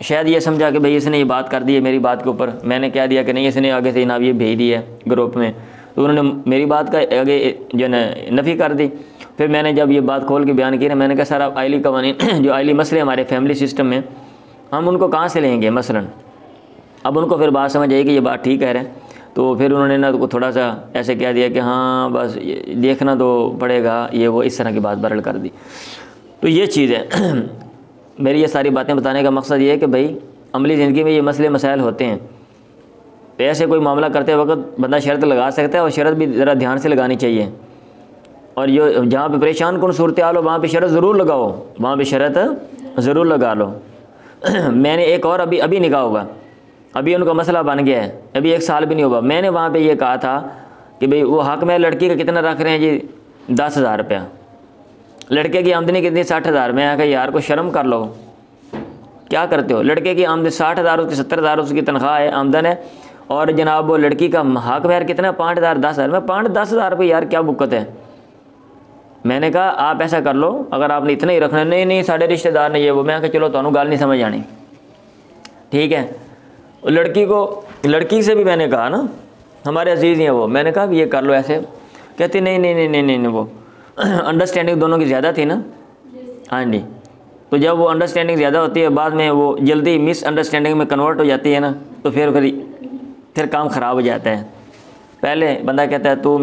शायद ये समझा कि भाई इसने ये बात कर दी है मेरी बात के ऊपर। मैंने कह दिया कि नहीं इसने आगे से जनाब ये भेज दिया है ग्रुप में, तो उन्होंने मेरी बात का आगे जो है नफ़ी कर दी। फिर मैंने जब ये बात खोल के बयान की ना, मैंने कहा सर आप आयली कवानीन जो आयली मसले हमारे फैमिली सिस्टम में हम उनको कहाँ से लेंगे मसलन। अब उनको फिर बात समझ आई कि ये बात ठीक कह रहे हैं। तो फिर उन्होंने ना तो थोड़ा सा ऐसे कह दिया कि हाँ बस देखना तो पड़ेगा, ये वो इस तरह की बात बरल कर दी। तो ये चीज़ है। मेरी ये सारी बातें बताने का मकसद ये है कि भाई अमली ज़िंदगी में ये मसले मसाइल होते हैं। तो ऐसे कोई मामला करते वक्त बंदा शर्त लगा सकता है, और शर्त भी ज़रा ध्यान से लगानी चाहिए। और जो जहाँ पे परेशान कौन सूरत हाल हो वहाँ पे शर्त ज़रूर लगाओ, वहाँ पे शर्त ज़रूर लगा लो। मैंने एक और अभी निकाह हुआ, अभी उनका मसला बन गया है, अभी 1 साल भी नहीं हुआ। मैंने वहाँ पे ये कहा था कि भाई वो हक़ में लड़की का कितना रख रहे हैं जी 10,000 रुपया, लड़के की आमदनी कितनी 60,000। मैं कहा यार को शर्म कर लो, क्या करते हो। लड़के की आमदनी 60,000, उसकी 70,000 उसकी तनख्वाह है, आमदन है, और जनाब वो लड़की का हक़ में यार कितना 5,000 10,000। मैं 5-10,000 रुपये यार क्या बुक्कत है। मैंने कहा आप ऐसा कर लो, अगर आपने इतना ही रखना, नहीं साढ़े रिश्तेदार ने ये वो। मैं कहा चलो तुहानू गल नहीं समझ आनी, ठीक है। लड़की से भी मैंने कहा ना, हमारे अजीज़ हैं वो, मैंने कहा ये कर लो ऐसे। कहती नहीं, वो अंडरस्टैंडिंग दोनों की ज़्यादा थी ना। हाँ जी। तो जब वो अंडरस्टैंडिंग ज़्यादा होती है, बाद में वो जल्दी मिसअंडरस्टैंडिंग में कन्वर्ट हो जाती है ना, तो फिर काम ख़राब हो जाता है। पहले बंदा कहता है तू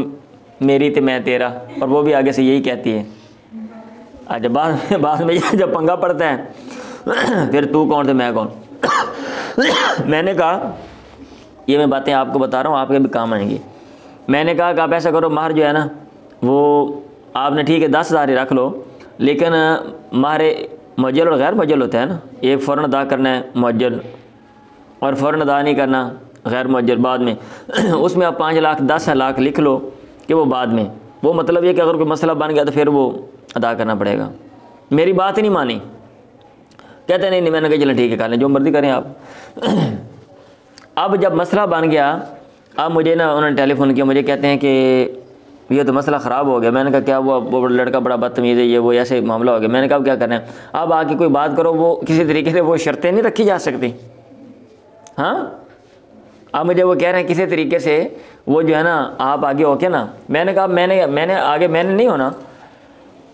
मेरी तो मैं तेरा, और वो भी आगे से यही कहती है। अच्छा बाद में जब पंगा पड़ता है फिर तू कौन तो मैं कौन। मैंने कहा ये मैं बातें आपको बता रहा हूँ, आपके भी काम आएंगी। मैंने कहा कि आप ऐसा करो, महर जो है ना वो आपने ठीक है 10,000 ही रख लो, लेकिन महर मुअज्जल और गैर मुअज्जल होता है ना, एक फ़ौरन अदा करना है मुअज्जल और फ़ौरन अदा नहीं करना गैर मुअज्जल बाद में। उसमें आप 5 लाख 10 लाख लिख लो कि वो बाद में, वो मतलब ये कि अगर कोई मसला बन गया तो फिर वो अदा करना पड़ेगा। मेरी बात ही नहीं मानी, कहते नहीं मैंने कहा चलो ठीक है कर लें, जो मर्ज़ी करें आप। अब जब मसला बन गया, अब मुझे ना उन्होंने टेलीफ़ोन किया, मुझे कहते हैं कि ये तो मसला ख़राब हो गया। मैंने कहा क्या, वो लड़का बड़ा बदतमीज़ है, ये वो ऐसे मामला हो गया। मैंने कहा क्या करना है, अब आके कोई बात करो, वो किसी तरीके से वो शर्तें नहीं रखी जा सकती। हाँ, अब मुझे वो कह रहे हैं किसी तरीके से वो जो है ना आप आगे हो के ना। मैंने कहा मैंने आगे मैंने नहीं होना,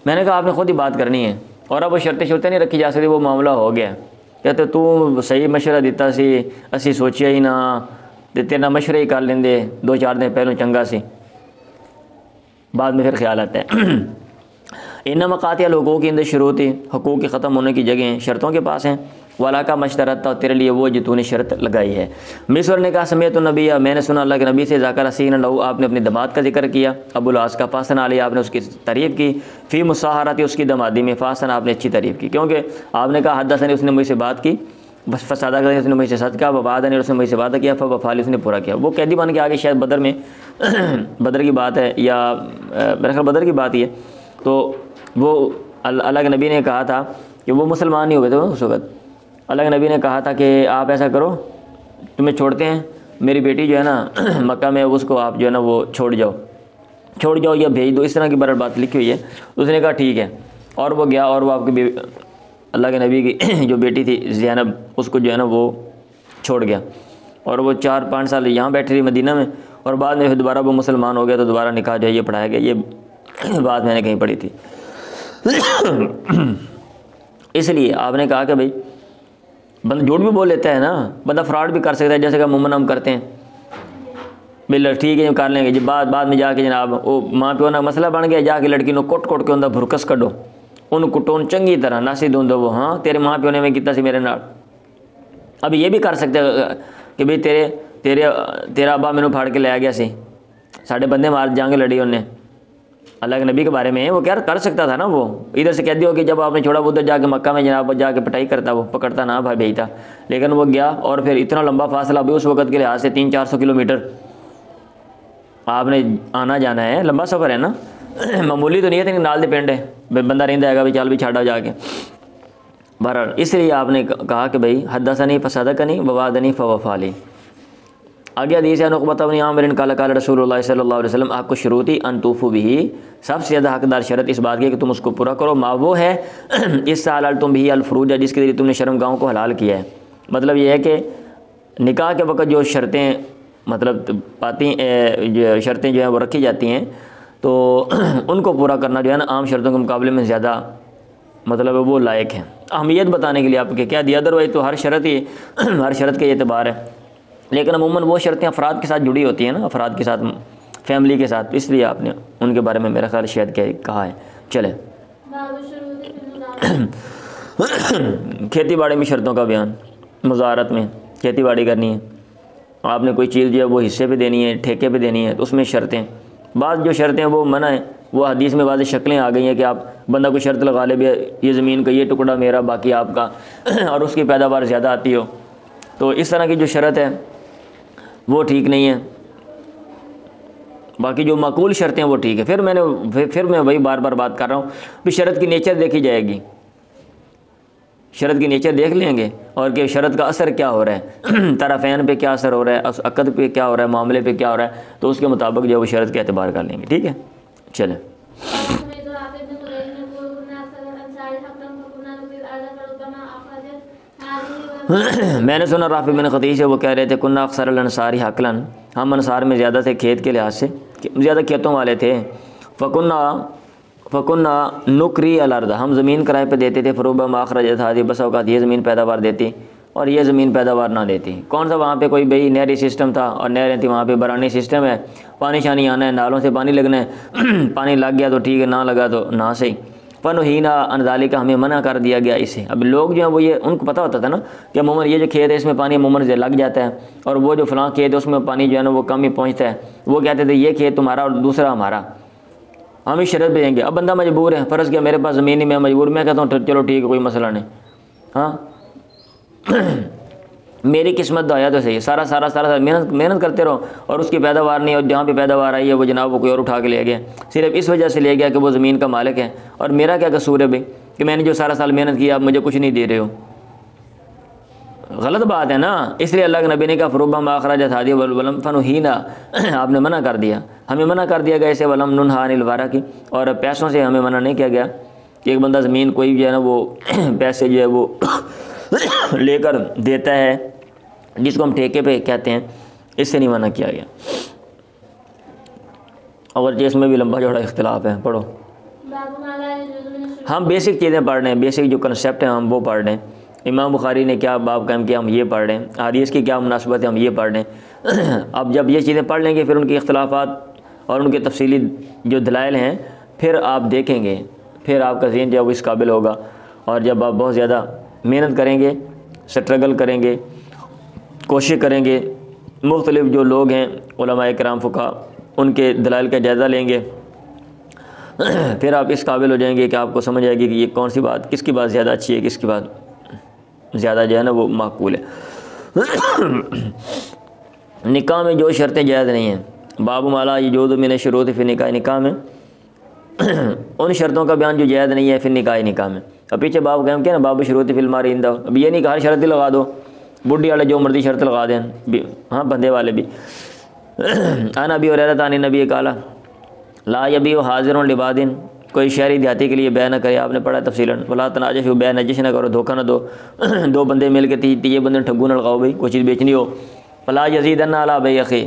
मैंने कहा आपने खुद ही बात करनी है, और अब वो शर्तें नहीं रखी जा सकती, वो मामला हो गया। कहते तू सही मशवरा दिता सी, असी सोचिया ही ना, ते तेरा मशवरा ही कर लेंदे 2-4 दिन पहलों चंगा सी, बाद में फिर ख्याल आता है। इन मकातिया लोगों की इंद शुरूती, हकूक़ के ख़त्म होने की जगह शर्तों के पास हैं। वाला का मशतरत, तेरे लिए वो जो तूने शर्त लगाई है। मिस्र ने कहा समेत नबी, मैंने सुना अल्लाह के नबी से, ज़ाकर हसीन लहू, आपने अपने दमाद का जिक्र किया। अबुल आस का फ़ासन आली, आपने उसकी तारीफ़ की। फ़ी मुसाहरती, उसकी दमादी में, फ़ासन आपने अच्छी तारीफ़ की, क्योंकि आपने कहा हदसनी, उसने मुझसे बात की, बस फसादा कर उसने मुझसे सच कहा, वबादनी उसने मुझसे वादा किया, फ़वाफ़ाली उसने पूरा किया। वो कैदी बन के आगे शायद बदर में बदर की बात है, या मेरे ख्याल बदर की बात ही है। तो वो अल्लाह के नबी ने कहा था कि वो मुसलमान नहीं हुए थे उस वक्त। अल्लाह के नबी ने कहा था कि आप ऐसा करो, तुम्हें छोड़ते हैं, मेरी बेटी जो है ना मक्का में, उसको आप जो है ना वो छोड़ जाओ या भेज दो, इस तरह की बराबर बात लिखी हुई है। उसने कहा ठीक है, और वो गया, और वो आपकी अल्लाह के नबी की जो बेटी थी ज़ैनब, उसको जो है ना वो छोड़ गया, और वो 4-5 साल यहाँ बैठी रही मदीना में, और बाद में फिर दोबारा वो मुसलमान हो गया, तो दोबारा निकाह जो है ये पढ़ाया गया। ये बात मैंने कहीं पढ़ी थी। इसलिए आपने कहा कि भाई बंदा झूठ भी बोल लेता है ना, बंदा फ्रॉड भी कर सकता है, जैसे कि मुमन हम करते हैं, बिल्कुल ठीक है कर लेंगे जी, बाद में जाके जनाब वो माँ प्यो ना मसला बन गया, जाके लड़की को कोट के उनका भुरकस कढ़ो, उन कुटो चंगी तरह नासी दूंदो, वो हाँ तेरे माँ प्यो ने मैं किया सी मेरे नाल। अब ये भी कर सकते कि भाई तेरा अब्बा मैनू फाड़ के ले गया सी, साढ़े बंदे मार जाएंगे लड़ी उन्हें, अल्लाह के नबी के बारे में वो क्या कर सकता था ना। वो इधर से कह दियो कि जब आपने छोड़ा उधर जाके मक्का में जनाब जाके पिटाई करता, वो पकड़ता ना भाई भेजता, लेकिन वो गया, और फिर इतना लंबा फासला भी उस वक्त के लिहाज से 300-400 किलोमीटर आपने आना जाना है, लंबा सफ़र है ना, मामूली तो नहीं है, नाल दे पिंड है, बंदा रहता है भी चल भी छाड़ा जाके। बहरहाल इसलिए आपने कहा कि भाई हदसनी फसदकनी ववादनी फवफाली। आगे हदीस है नुक़बत बिन आमिर क़ाल क़ाल रसूलुल्लाह सल्लल्लाहु अलैहि वसल्लम, आपको शुरूती अनतूफ़ू बिही, सबसे ज़्यादा हकदार शरत इस बात की कि तुम उसको पूरा करो, माँ वो है इस साल तुम भी अलफ्रूज, जिसके ज़रिए तुमने शर्मगाहों को हलाल किया है। मतलब ये है कि निकाह के वक़्त जो शर्तें मतलब जो शर्तें जो हैं वो रखी जाती हैं, तो उनको पूरा करना जो है ना आम शर्तों के मुकाबले में ज़्यादा मतलब वो लायक है। अहमियत बताने के लिए आपके क्या दिया, अदरवाइज़ तो हर शरत के एतबार है, लेकिन अमूमन वो शर्तें अफराद के साथ जुड़ी होती हैं ना, अफराद के साथ, फैमिली के साथ, इसलिए आपने उनके बारे में मेरा ख्याल शायद क्या कहा है। चले खेती बाड़ी में शर्तों का बयान। मुज़ारत में खेती बाड़ी करनी है, आपने कोई चीज़ जो है वो हिस्से पे देनी है, ठेके पे देनी है, तो उसमें शर्तें, बाद जो शर्तें वो मना है, वो हदीस में वाज़ेह शक्लें आ गई हैं कि आप बंदा कोई शर्त लगा ले भी ये ज़मीन का ये टुकड़ा मेरा बाकी आपका, और उसकी पैदावार ज़्यादा आती हो, तो इस तरह की जो शर्त है वो ठीक नहीं है। बाकी जो माकूल शर्तें वो ठीक है। फिर मैं वही बार बार बात कर रहा हूँ कि शर्त की नेचर देखी जाएगी, शरत की नेचर देख लेंगे, और कि शरत का असर क्या हो रहा है, तरफ़ैन पे क्या असर हो रहा है, अक़द पे क्या हो रहा है, मामले पे क्या हो रहा है, तो उसके मुताबिक जो है वो शरत के एतबार कर लेंगे। ठीक है, चलें। मैंने सुना राफ़ी बिन खदीज से वो कह रहे थे कुन्ना अक्सर अंसारी हकलन, हम अंसार में ज़्यादा थे खेत के लिहाज से, ज़्यादा खेतों वाले थे। फ़कुन्ना नुकरी अलर्द, हम ज़मीन किराए पे देते थे, फ़रूबा माखरज था, बस औकात ये ज़मीन पैदावार देती और ये ज़मीन पैदावार ना देती। कौन सा वहाँ पे कोई भाई नहरी सिस्टम था और नहरें थी, वहाँ पे बरानी सिस्टम है, पानी शानी आना है, नालों से पानी लगना है, पानी लग गया तो ठीक है, ना लगा तो ना सही। फ़नहीना अन ज़ालिका, हमें मना कर दिया गया इसे। अब लोग जो हैं वो ये उनको पता होता था ना कि अमूमन ये जो खेत है इसमें पानी अमूमन से लग जाता है, और वो जो फ़लाँ खेत है उसमें पानी जो है ना वो कम ही पहुँचता है। वो कहते थे ये खेत तुम्हारा और दूसरा हमारा, हम इस शर्त पे देंगे। अब बंदा मजबूर है, फ़र्ज़ किया मेरे पास ज़मीन ही, मैं मजबूर, मैं कहता हूँ चलो ठीक है कोई मसला नहीं, हाँ मेरी किस्मत तो आया तो सही, सारा मेहनत करते रहो और उसकी पैदावार नहीं, और जहाँ पे पैदावार आई है वो जनाब वो कोई और उठा के ले गया, सिर्फ इस वजह से ले गया कि वो ज़मीन का मालिक है। और मेरा क्या कसूर है भाई कि मैंने जो सारा साल मेहनत की आप मुझे कुछ नहीं दे रहे हो, गलत बात है ना। इसलिए अल्लाह के नबी ने कहा फ़रुब्बा मा अखरजत हादी वलम फ़नुहीना, आपने मना कर दिया, हमें मना कर दिया गया ऐसे वलम नुनहा अनिल वारा की, और पैसों से हमें मना नहीं किया गया कि एक बंदा ज़मीन कोई जो है ना वो पैसे जो है वो लेकर देता है जिसको हम ठेके पे कहते हैं, इससे नहीं मना किया गया। और इसमें भी लंबा चौड़ा इख्तिलाफ है, पढ़ो। हम बेसिक चीज़ें पढ़ रहे हैं, बेसिक जो कंसेप्ट हैं हम वो पढ़ रहे हैं। इमाम बुखारी ने क्या बाब कायम किया हम ये पढ़ रहे हैं, हदीस की क्या मुनासबत है हम ये पढ़ रहे हैं। अब जब ये चीज़ें पढ़ लेंगे फिर उनके इख्तिलाफात और उनके तफसीली जो दलाइल हैं फिर आप देखेंगे, फिर आपका ज़हन जो है वो इस काबिल होगा। और जब आप बहुत ज़्यादा मेहनत करेंगे, स्ट्रगल करेंगे, कोशिश करेंगे, मुख्तलिफ़ जो लोग हैं उलमाए किराम फ़ुक़हा उनके दलाइल का जायज़ा लेंगे, फिर आप इस काबिल हो जाएंगे कि आपको समझ आएगी कि ये कौन सी बात, किसकी बात ज़्यादा अच्छी है, किसकी बात ज़्यादा जो है ना वो माकूल है। निकाह में जो शर्तें जायज़ नहीं हैं, बाबू माला ये जो मैंने शुरू फिर निकाह में उन शर्तों का बयान जो जायज़ नहीं है फिर निकाह में। अब पीछे बाबू कहम क्या ना बाबू शुरू फिल मारी इंदा, अब ये नहीं कहा शर्त ही लगा दो, बुढ़ी वाले जो मर्जी शर्त लगा दें, हाँ बंदे वाले भी। आना भी और तानी नबी काला ला यबी हाजिर लिबादिन, कोई शहरी देहाती के लिए बयान न करे, आपने पढ़ा तफसीलन। वला तनाजश बयान नजिश न करो, धोखा न दो, दो बंदे मिल के तीजे बंदे ठग्गू न लगाओ भाई, कोई चीज़ बेचनी हो। फला यजीदन अला बई अखी,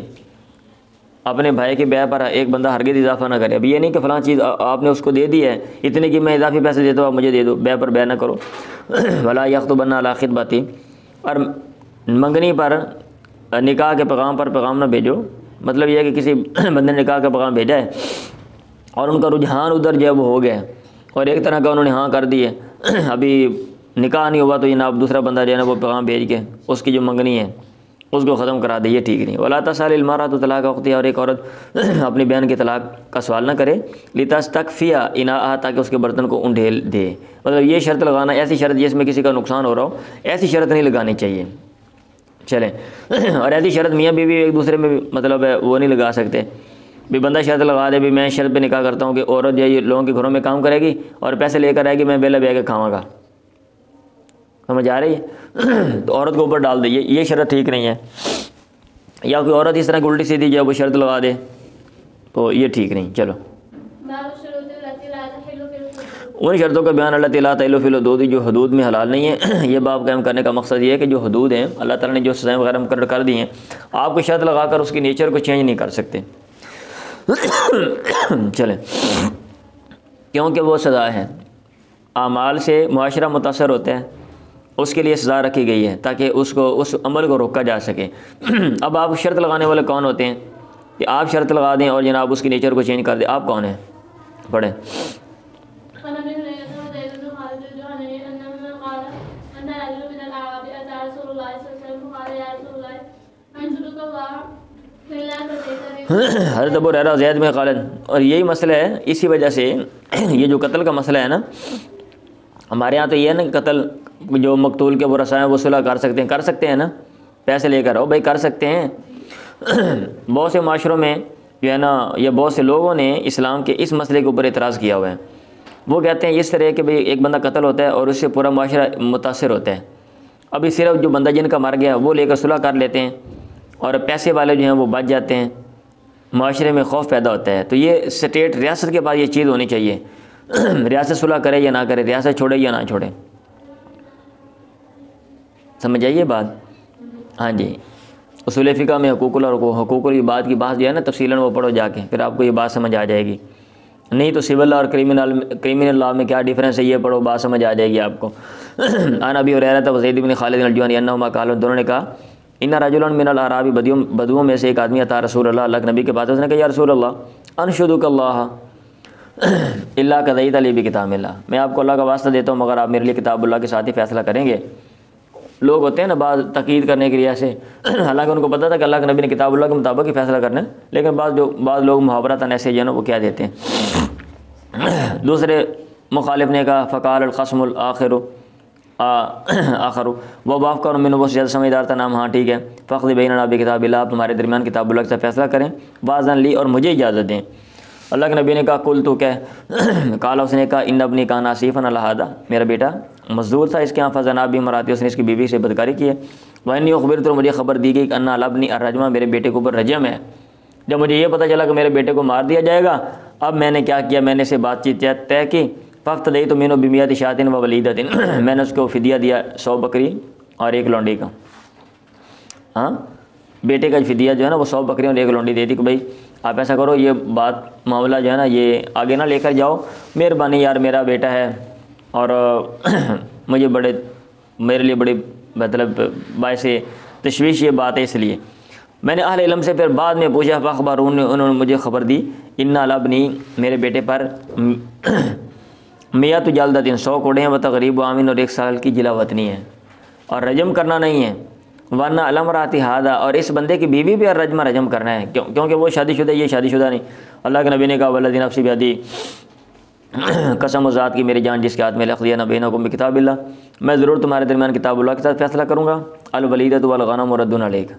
अपने भाई के ब्याह पर एक बंदा हरगिज़ इजाफा ना करे। अब ये नहीं कि फ़लाँ चीज़ आपने उसको दे दी है इतने की मैं इजाफी पैसे देता हूँ आप मुझे दे दो, ब्याह पर ब्याह ना करो। वला यख्तुबन्ना अला खितबती, और मंगनी पर निकाह के पैगाम पर पैगाम ना भेजो, मतलब यह है कि किसी बंदे ने निकाह का पैगाम भेजा है और उनका रुझान उधर जो है वो हो गया और एक तरह का उन्होंने हाँ कर दी है, अभी निकाह नहीं हुआ तो ये ना अब दूसरा बंदा जो है ना वो पैगाम भेज के उसकी जो मंगनी है उसको ख़त्म करा दे, ये ठीक नहीं। वला तसालिल मारा तो तलाक वक्ती, और एक औरत अपनी बहन के तलाक का सवाल ना करे, लितस्तकफिया इनाहा, ताकि उसके बर्तन को उंडेल दे। मतलब ये शर्त लगाना, ऐसी शर्त जिसमें किसी का नुकसान हो रहा हो, ऐसी शर्त नहीं लगानी चाहिए। चलें, और ऐसी शर्त मियाँ बीवी एक दूसरे में मतलब है वो नहीं लगा सकते। भी बंदा शर्त लगा दे भी मैं शर्त पे निकाह करता हूँ कि औरत जो है लोगों के घरों में काम करेगी और पैसे लेकर आएगी, मैं बेला बह के खाऊँगा, समझ आ रही है। तो औरत को ऊपर डाल दे, ये शर्त ठीक नहीं है। या कोई औरत इस तरह की उल्टी सीधी जो है वो शर्त लगा दे तो ये ठीक नहीं। चलो, उन शर्तों का बयान अल्लाह ताला तैलो फिल हदूद, जो हदूद में हलाल नहीं है। ये बाब कायम करने का मकसद ये है कि जो हदूद हैं अल्लाह ताला ने जो सज़ाएं वगैरह मुकर्रर कर दी हैं, आपको शर्त लगाकर उसकी नेचर को चेंज नहीं कर सकते। चलें, क्योंकि वो सज़ा है, आमाल से मुआशरा मुतासर होता है, उसके लिए सज़ा रखी गई है ताकि उसको उस अमल को रोका जा सके। अब आप शर्त लगाने वाले कौन होते हैं कि आप शर्त लगा दें और जनाब उसकी नेचर को चेंज कर दें, आप कौन हैं? पढ़ें। हज़रत अबू हुरैरा ज़ैद में क़ालन, और यही मसला है, इसी वजह से ये जो कत्ल का मसला है ना, हमारे यहाँ तो ये है ना कि कत्ल जो मकतूल के वरसा हैं वो सुलह कर सकते हैं ना, पैसे लेकर आओ भाई, कर सकते हैं। बहुत से माशरों में जो है ना, या बहुत से लोगों ने इस्लाम के इस मसले के ऊपर एतराज़ किया हुआ है। वो कहते हैं इस तरह कि भाई एक बंदा कत्ल होता है और उससे पूरा माशरा मुतासर होता है। अभी सिर्फ जो बंदा जिनका मर गया वो लेकर सुलह कर लेते हैं और पैसे वाले जो हैं वो बच जाते हैं, माशरे में खौफ पैदा होता है। तो ये स्टेट रियासत के पास ये चीज़ होनी चाहिए, रियासत सुलह करे या ना करे, रियासत छोड़े या ना छोड़े, समझ आइए बात। हाँ जी, उसूल फ़िक़ह में हुकूकुल की बात की बात जो है ना तफसीलन वो पढ़ो जाके, फिर आपको ये बात समझ आ जाएगी। नहीं तो सिविल लॉ और क्रिमिनल लॉ में क्या डिफरेंस है ये पढ़ो, बात समझ आ जाएगी आपको। आना भी हुरैरा था ज़ैद बिन खालिद अल-जुहनी अन्नहुमा क़ालू, दोनों ने कहा इन्ना रजुलन मिनल अराबी, बदुओं में से एक आदमी आता रसूल अल्लाह, अल्लाह के नबी के पास, उसने कहा या रसूल अल्लाह अनशुदुक अल्लाह, इल्ला कज़यत अली बिकिताबिल्लाह, मैं आपको अल्लाह का वास्ता देता हूँ मगर आप मेरे लिए किताबुल्लाह के साथ ही फ़ैसला करेंगे। लोग होते हैं ना बाद तकीद करने के लिए ऐसे, हालांकि उनको पता था कि अल्लाह के नबी ने किताबुल्लाह के मुताबिक ही फ़ैसला करना है, लेकिन बाद लोग मुहावरतन ऐसे जो है ना वो क्या देते हैं। दूसरे मुखालिफ ने कहा फ़क़ाल अल-क़स्मुल आखिरु वह वाफ़ कर मैंने वो ज़्यादा समझदार था नाम, हाँ ठीक है। फ़क़्द बैनना बिकिताबिल्लाह, आप हमारे दरमियान किताबुल्लाह से फ़ैसला करें, वाज़न ली और मुझे इजाज़त दें। अल्लाह के नबी ने कहा कुल तो क्या काला, उसने कहा इन अपनी काना आसिफ़न अला हादा, मेरा बेटा मजदूर था इसके यहाँ, फ़ज़ना भी मराती, उसने इसकी बीवी से बदकारी की है। वही खबर तो मुझे खबर दी गई कि अन्ना अलाबनी अर्रजमा, मेरे बेटे के ऊपर रजम है। जब मुझे ये पता चला कि मेरे बेटे को मार दिया जाएगा, अब मैंने क्या किया, मैंने से बातचीत तय की। फ़फ़्त दई तो मीनो बिमियात शातिन व वलीदतिन, मैंने उसको फ़िदिया दिया 100 बकरी और 1 लौंडी का। हाँ, बेटे का फ़िदिया जो है ना वो 100 बकरी और 1 लौंडी दे दी कि भाई आप ऐसा करो, ये बात मामला जो है ना ये आगे ना लेकर जाओ, मेहरबानी यार, मेरा बेटा है और मुझे मेरे लिए बड़ी मतलब बायस तशवीश ये बात है, इसलिए मैंने अहले इल्म से फिर बाद में पूछा। फ़ख़बर उन्होंने मुझे ख़बर दी इन्ना लबनी, मेरे बेटे पर मियाँ तो जल्दा 100 कोड़े हैं, व तक़रीब आमीन, और 1 साल की जिलावतनी है, और रजम करना नहीं है। वरना अलम राती हादा, और इस बंदे की बीवी भी रजम करना है, क्योंकि वो शादीशुदा, ये शादीशुदा नहीं। अल्लाह के नबी ने कहा वल्लज़ी नफ़्सी बियदी, कसम ज़ात की मेरी जान जिसके हाथ में, लक़दियन बैनकुम बिकिताबिल्लाह, मैं ज़रूर तुम्हारे दरमियान किताबुल्लाह के साथ फ़ैसला करूँगा। अल वलीदतु वल गनम रद्दुन अलैक,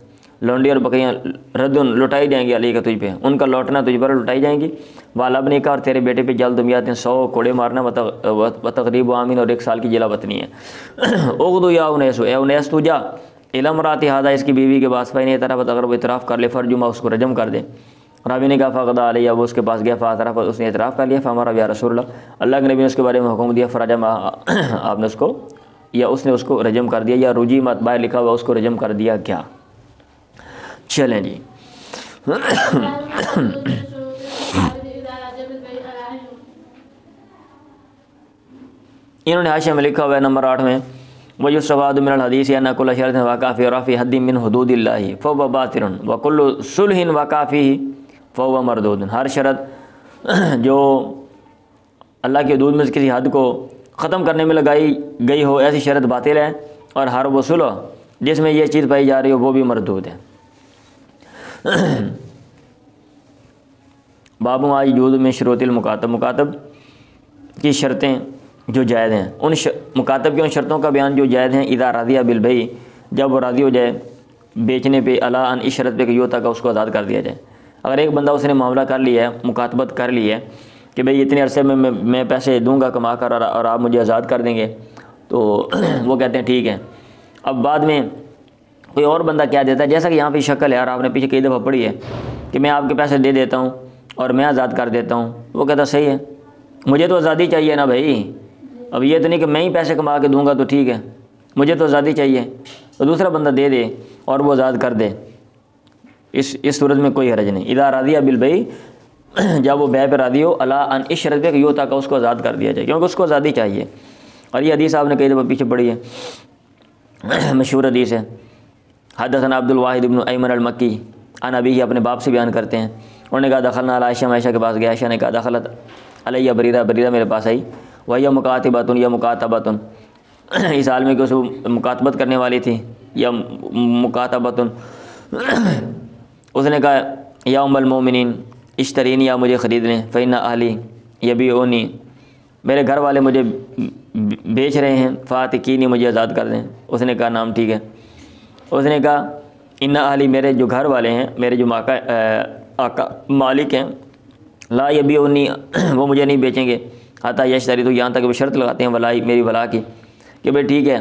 लौंडी और बकरियाँ रद्दुन लुटाई जाएंगी, अली का तुझ पे, उनका लौटना तुझ पर लुटाई जाएंगी। वालबनी का, और तेरे बेटे पे जल्द मियात 100 कोड़े मारना, व तक़रीब आमीन, और 1 साल की जिलावतनी है। उग़दु या उनैस, ए उनैस तू जा, इलम राती हादा, इसकी बीवी के पास, फ़ैन तरफ, अगर वो इतराफ़ कर ले फ़रजुमा, उसको रजम कर दे। रावी ने कहा फ़क़दा अलैया, वो उसके पास गया, फ़ातरफ़, उसने इतराफ़ कर लिया। फ़अमरा या रसूलल्लाह, अल्लाह के नबी ने उसके बारे में हुक्म दिया, फ़रजम, आपने उसको या उसने उसको रजम कर दिया, या रुजी मत बाहर लिखा हुआ उसको रजम कर दिया क्या। चलें जी। इन्होंने हाशिया में लिखा हुआ है नंबर 8 में, वह सवाद मिनल हदीस या नकुल शरत वाक़ाफ़ी रफ़ी हद्दी मिन हुदूदिल्लाहि फ़हुव बातिल व कुल्लु सुलहिन वाक़ाफ़ी फ़हुव मरदूद, हर शरत जो अल्लाह के हदूद में किसी हद को ख़त्म करने में लगाई गई हो, ऐसी शरत बातिल है, और हर वो सुलह जिसमें यह चीज़ पाई जा रही हो वो भी मरदूद है। बाबू आज यूद में शरोतिल मुकातब, मुकातब की शर्तें जो जायज़ हैं, उन मुकातब की उन शर्तों का बयान जो जायज़ हैं। इदा रादिया बिल भई, जब वो राज़ी हो जाए बेचने पे, अला अन इस शर्त पे कि यो तक उसको आज़ाद कर दिया जाए। अगर एक बंदा उसने मामला कर लिया है, मुकातबत कर ली है कि भाई इतने अरसे में मैं पैसे दूंगा कमा कर और आप मुझे आज़ाद कर देंगे, तो वो कहते हैं ठीक है। अब बाद में कोई और बंदा क्या देता है, जैसा कि यहाँ पे शक्ल है, और आपने पीछे कई दफ़ा पढ़ी है कि मैं आपके पैसे दे देता हूँ और मैं आज़ाद कर देता हूँ। वो कहता सही है, मुझे तो आज़ादी चाहिए ना भाई, अब ये तो नहीं कि मैं ही पैसे कमा के दूंगा तो ठीक है, मुझे तो आज़ादी चाहिए। तो दूसरा बंदा दे दे और वो आज़ाद कर दे, इस सूरत में कोई हरज नहीं। इदा रादिया बिल भई, जब वो बै पर रादी हो, अला अन इस शर्त पे कि यो तक उसको आज़ाद कर दिया जाए, क्योंकि उसको आज़ादी चाहिए। और ये हदीस आपने कई दफ़ा पीछे पढ़ी है, मशहूर हदीस है। हदथना अब्दुल वाहिद इब्न अयमन अल-मक्की अन अबीही, अपने बाप से बयान करते हैं। उन्होंने कहा दखलना अला आयशा, आयशा के पास गया। आयशा ने कहा दखलत अलैया बरीरा, बरीरा मेरे पास आई। वह मुकातिबतुन या मुकातबतुन, इस हाल में कि उसे मुकातबत करने वाली थी, या मुकातबतुन। उसने कहा या उम्मुल मोमिनीन इश्तरीन, या मुझे ख़रीद लें, फ़इन्ना अहली यबीऊनी, मेरे घर वाले मुझे बेच रहे हैं, फ़ातिकीनी, मुझे आज़ाद कर दें। उसने कहा नाम ठीक है। उसने कहा इन्ना अहली, मेरे जो घर वाले हैं, मेरे जो आका मालिक हैं, ला यबीऊनी, वो मुझे नहीं बेचेंगे, हता यश्तरी, तो यहाँ तक वो शर्त लगाते हैं वलाई, मेरी वला की, कि भाई ठीक है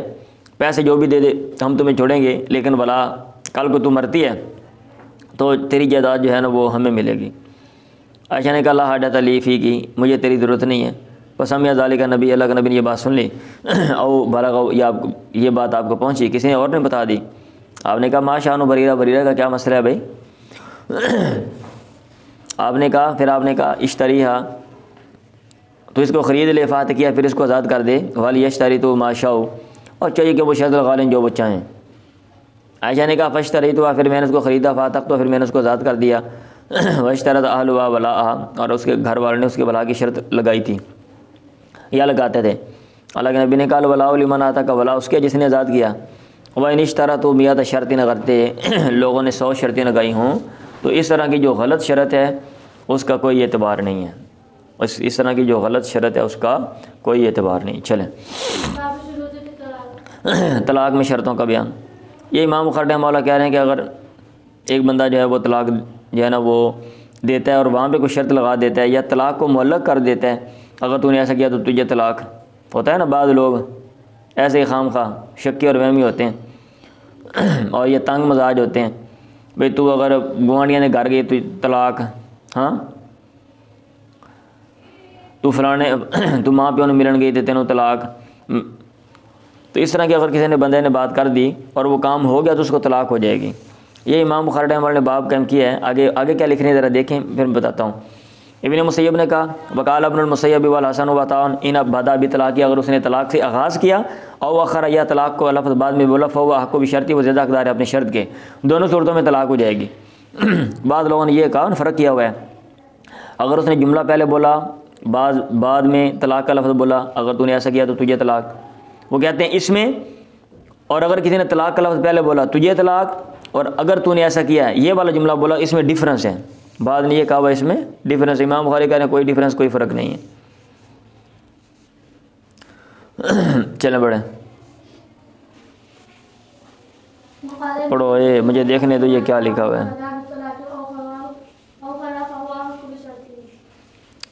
पैसे जो भी दे दे हम तुम्हें छोड़ेंगे, लेकिन वला कल को तू मरती है तो तेरी जायदाद जो है ना वो हमें मिलेगी। आयशा ने कहा ला हाजत ली फ़ी की, मुझे तेरी ज़रूरत नहीं है। पसम या ज़ालिक का नबी, अल्लाह का नबी ने ये बात सुन ली, और बलग, या ये बात आपको पहुँची, किसी ने और ने बता दी। आपने कहा माशानु बरीरा, बरीरा का क्या मसला है भाई। आपने कहा, फिर आपने कहा इश्तरीहा, तो इसको ख़रीद ले, फ़ात किया, फिर इसको आज़ाद कर दे, वाली यश्तरी तो माशाओ, और चाहिए कि वो शर्त लगा लें जो वो चाहें। आयशा ने कहा फ़श्तरी तो, फिर मैंने उसको ख़रीदा, फ़ातक तो, फिर मैंने उसको आज़ाद कर दिया। वश्तरत अहलुहा वलाहा, और उसके घर वालों ने उसके भला की शर्त लगाई थी या लगाते थे। हालांकि नबी ने कहा वला लिमन आता का वला उसके जिसने आज़ाद किया। वह निश्तरा तो मियाँ शर्तें न करते, लोगों ने 100 शर्तें लगाई हों तो इस तरह की जो गलत शर्त है उसका कोई एतबार नहीं है। इस तरह की जो गलत शर्त है उसका कोई एतबार नहीं। चलें तलाक में शर्तों का बयान। ये इमाम बुखारी रहमतुल्लाह कह रहे हैं कि अगर एक बंदा जो है वो तलाक जो है ना वो देता है और वहाँ पे कोई शर्त लगा देता है या तलाक को मुअल्लक कर देता है, अगर तूने ऐसा किया तो तुझे तलाक, होता है ना बाद लोग ऐसे ही खाम खा शक्की और वहमी होते हैं और ये तंग मजाज होते हैं, भाई तू अगर गुआंढिया ने घर गई तो तलाक, हाँ तू फलाने तू माँ प्यो ने मिलन गई तो तेनों तलाक। तो इस तरह की अगर किसी ने बंदे ने बात कर दी और वो काम हो गया तो उसको तलाक हो जाएगी। ये इमाम बुखारी रहमतुल्लाह ने बाब कायम किया है। आगे आगे क्या लिखने ज़रा देखें फिर मैं बताता हूँ। इब्न मुसय्यब ने कहा वकाल इब्नुल मुसय्यब वल हसन व ताउन इन बदा भी तलाक़, अगर उसने तलाक से आगाज़ किया और अखर या तलाक को लफ्ज़ बाद में बोला फ़हुव हक़्क़ु बिशर्ती व ज़्यादा हक़दार है अपनी शर्त के, दोनों सूरतों में तलाक हो जाएगी। बाद लोगों ने यह कहा फ़र्क किया हुआ है, अगर उसने जुमला पहले बोला बाद में तलाक का लफ्ज़ बोला, अगर तूने ऐसा किया तो तुझे तलाक, वो कहते हैं इसमें। और अगर किसी ने तलाक का लफ्ज़ पहले बोला तुझे तलाक, और अगर तूने ऐसा किया है ये वाला जुमला बोला, इसमें डिफरेंस है। बाद ने ये कहा हुआ इसमें डिफरेंस, इमाम बुखारी कह रहे हैं कोई डिफरेंस कोई फ़र्क नहीं है। चलें बढ़े पढ़ो, ये मुझे देखने दो ये क्या लिखा हुआ है।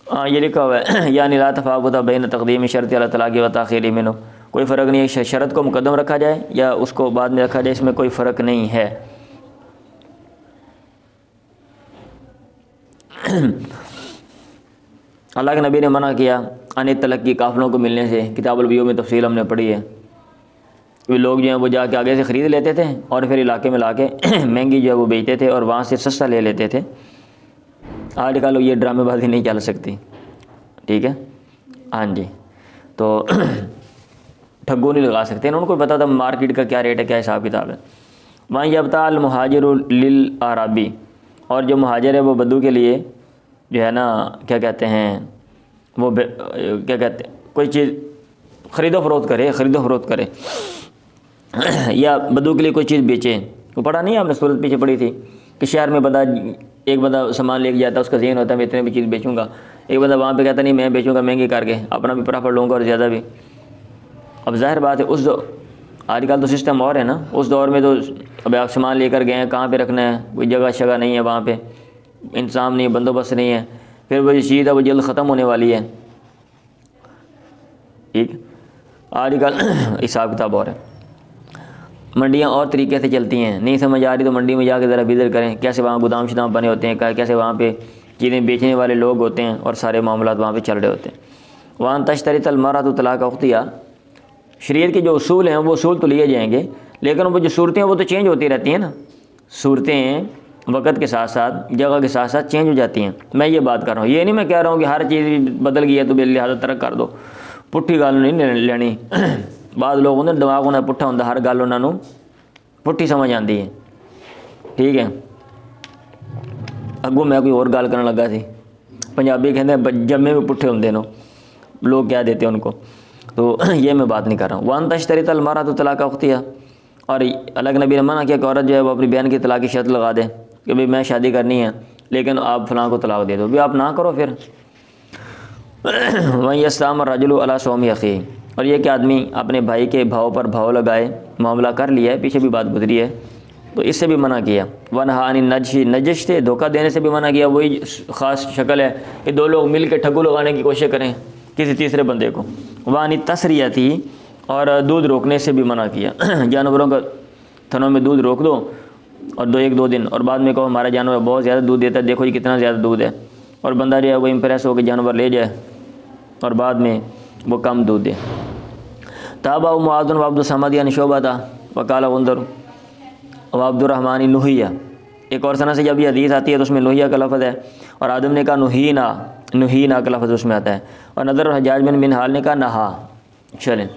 हाँ ये लिखा हुआ है यानी ला तफ़ावुत बैन तक़दीम शर्त अला तलाक़ व ताख़ीर मिन्हु, कोई फ़र्क नहीं है शरत को मुकद्दम रखा जाए या उसको बाद में रखा जाए, इसमें कोई फ़र्क नहीं है। अल्लाह के नबी ने मना किया अन तलक्की काफ़िलों को मिलने से, किताबुल बियू में तफसील हमने पढ़ी है। वे लोग जो हैं वो जाके आगे से ख़रीद लेते थे और फिर इलाके में लाके महंगी जो है वो बेचते थे और वहाँ से सस्ता ले लेते थे। आजकल ये ड्रामेबाजी नहीं चल सकती, ठीक है, हाँ जी, तो ठग्गू नहीं लगा सकते, उनको पता था मार्केट का क्या रेट है क्या हिसाब किताब है। वहाँ यब्ताल मुहाजिर लिल आराबी, और जो मुहाजिर है वो बद्दू के लिए जो है ना क्या कहते हैं वो क्या कहते हैं कोई चीज़ ख़रीदो फरोख्त करे या बद्दू के लिए कोई चीज़ बेचे। वो पढ़ा नहीं आपने, सूरत पीछे पड़ी थी कि शहर में एक बंदा सामान लेके जाता है, उसका ज़हन होता है मैं इतने भी चीज़ बेचूंगा, एक बंदा वहाँ पे कहता नहीं मैं बेचूंगा महंगी करके, अपना भी प्रॉफिट लूँगा और ज़्यादा भी। अब जाहिर बात है आजकल तो सिस्टम और है ना, उस दौर में तो अब आप सामान लेकर गए हैं कहाँ पे रखना है, कोई जगह शगह नहीं है, वहाँ पे इंतज़ाम नहीं है, बंदोबस्त नहीं है, फिर वो चीज़ है वो जल्द ख़त्म होने वाली है। ठीक, आजकल हिसाब किताब और है, मंडियाँ और तरीके से चलती हैं, नहीं समझ आ रही तो मंडी में जाके ज़रा विज़िट करें, कैसे वहाँ गोदाम शुदाम बने होते हैं, कैसे वहाँ पे चीज़ें बेचने वाले लोग होते हैं और सारे मामलात वहाँ पे चल रहे होते हैं। वहाँ तश्तरी तलमरा तो तलाक़ उख्तिया, शरीयत के जो उसूल हैं वो उसूल तो लिए जाएंगे, लेकिन वो जो सूरतें हैं वो तो चेंज होती रहती हैं ना, सूरतें वक़्त के साथ साथ जगह के साथ साथ चेंज हो जाती हैं। मैं ये बात कर रहा हूँ, ये नहीं मैं कह रहा हूँ कि हर चीज़ बदल गई है तो लिहाजा तरक कर दो, पुट्ठी गल नहीं लेनी। बाद लोगों ने दिमाग उन्हें पुट्ठा होंगे, हर गल उन्होंने पुट्ठी समझ आती है, ठीक है। अगों मैं कोई और गल करने लगा सी, पंजाबी कहते जम्मे भी पुट्ठे होंगे नो, लोग क्या देते हैं उनको, तो ये मैं बात नहीं कर रहा हूँ। वन तश्तरी तलमारा तो तलाक़ उख्तिया, और अलग नबी ने मना किया कि औरत जो है वो अपनी बहन की तलाक़ की शर्त लगा दे कि भाई मैं शादी करनी है लेकिन आप फ़लाँ को तलाक़ दे दो, भी आप ना करो फिर। वहीं यस्ताम रजुलु अला सौमी अख़ी, और ये कि आदमी अपने भाई के भाव पर भाव लगाए, मामला कर लिया है, पीछे भी बात गुजरी है, तो इससे भी मना किया। वनहानी नजिश से धोखा देने से भी मना किया, वही ख़ास शक्ल है कि दो लोग मिल के ठग्गू लगाने की कोशिश करें किसी तीसरे बंदे को। वानी तसरिया थी, और दूध रोकने से भी मना किया, जानवरों का थनों में दूध रोक दो और 1-2 दिन और बाद में कहो हमारा जानवर बहुत ज़्यादा दूध देता है, देखो जी कितना ज़्यादा दूध है, और बंदा जो है वो इम्प्रेस होकर जानवर ले जाए और बाद में वो कम दूध दे। ताबा मुआज़ुन व अब्दुस्समद यानी शोबा था वकाला उंदर व अब्दुर्रहमान नुहिया। एक और सना से जब ये हदीस आती है तो उसमें नुहिया का लफ्ज़ है, और आदम ने कहा नुहीना का लफ्ज़ उसमें आता है, और नदर और हज्जाज बिन मिनहाल ने कहा नहा। चलें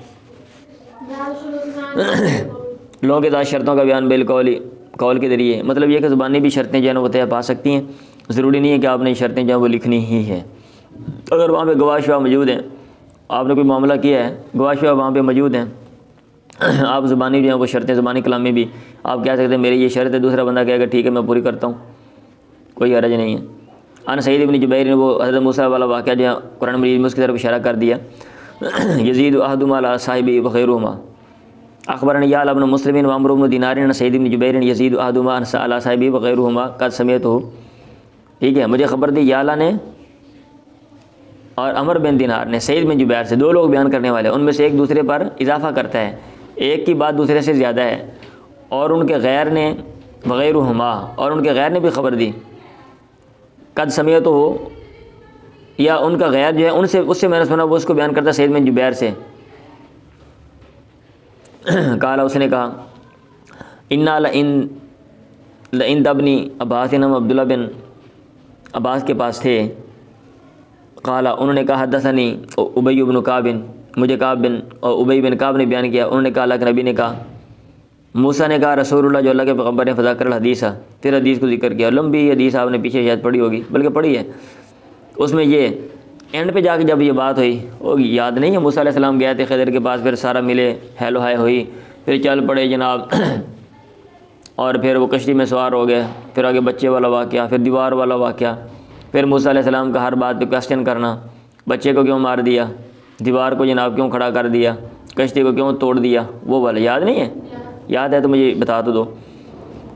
लोगों के साथ शर्तों का बयान बिलकौली कौल के ज़रिए, मतलब ये कि ज़ुबानी भी शर्तें जो है वो तय पा सकती हैं, ज़रूरी नहीं है कि आपने शर्तें जो है वो लिखनी ही है। अगर वहाँ पे गवाह शुआ मौजूद हैं, आपने कोई मामला किया है, गवाह शुआ वहाँ पे मौजूद हैं, आप ज़ुबानी जो है वो शर्तें, ज़ुबानी कलामी भी आप कह सकते हैं मेरी ये शर्त है, दूसरा बंदा कहेगा ठीक है मैं पूरी करता हूँ, कोई हरज नहीं है। अन सईद इब्न जुबैर ने वो हज़रत मूसा वाला वाक़या जो कुरान मजीद में उसकी तरफ इशारा कर दिया, यज़ीद अहदुमा अला साहिबी व ग़ैरुहुमा अख़बरनी या इब्न मुस्लिम व अम्र इब्न दीनार अन सईद इब्न जुबैर यज़ीद अहदुमा अला साहिबी व ग़ैरुहुमा क़द समिअतहु। ठीक है, मुझे ख़बर दी याला ने और अमर बिन दीनार ने सईद बिन जुबैर से, दो लोग बयान करने वाले, उनमें से एक दूसरे पर इजाफ़ा करता है, एक की बात दूसरे से ज़्यादा है, और उनके गैर ने वग़ैरुहुमा, और उनके गैर ने भी ख़बर दी, कद समिअतहु, या उनका गैर जो है उनसे, उससे मैंने सुना, वो उसको बयान करता सईद बिन जुबैर से। काला, उसने कहा इन्ना लइन दबनी अब्बास, हम अब्दुल्ला बिन अब्बास के पास थे। काला, उन्होंने कहा हदसनी उबई बिन काबिन, मुझे काब बिन और उबई बिन काब ने बयान किया, उन्होंने कहा अल्लाह के नबी ने कहा, मूसा ने कहा रसूलुल्लाह जो अल्लाह के पैगम्बर ने फ़ज़ाकर हदीसा, फिर हदीस को जिक्र किया, लंबी हदीस आपने पीछे शायद पढ़ी होगी, बल्कि पढ़ी है, उसमें ये एंड पे जाके जब ये बात हुई, वो याद नहीं है, मूसा अलैहि सलाम गए थे खिज़र के पास, फिर सारा मिले, हेलो हाय हुई, फिर चल पड़े जनाब और फिर वो कश्ती में सवार हो गए, फिर आगे बच्चे वाला वाक़या, फिर दीवार वाला वाक़या, फिर मूसा अलैहि सलाम का हर बात पे क्वेश्चन करना, बच्चे को क्यों मार दिया, दीवार को जनाब क्यों खड़ा कर दिया, कश्ती को क्यों तोड़ दिया, वो वाला याद नहीं है? याद है तो मुझे बता तो दो।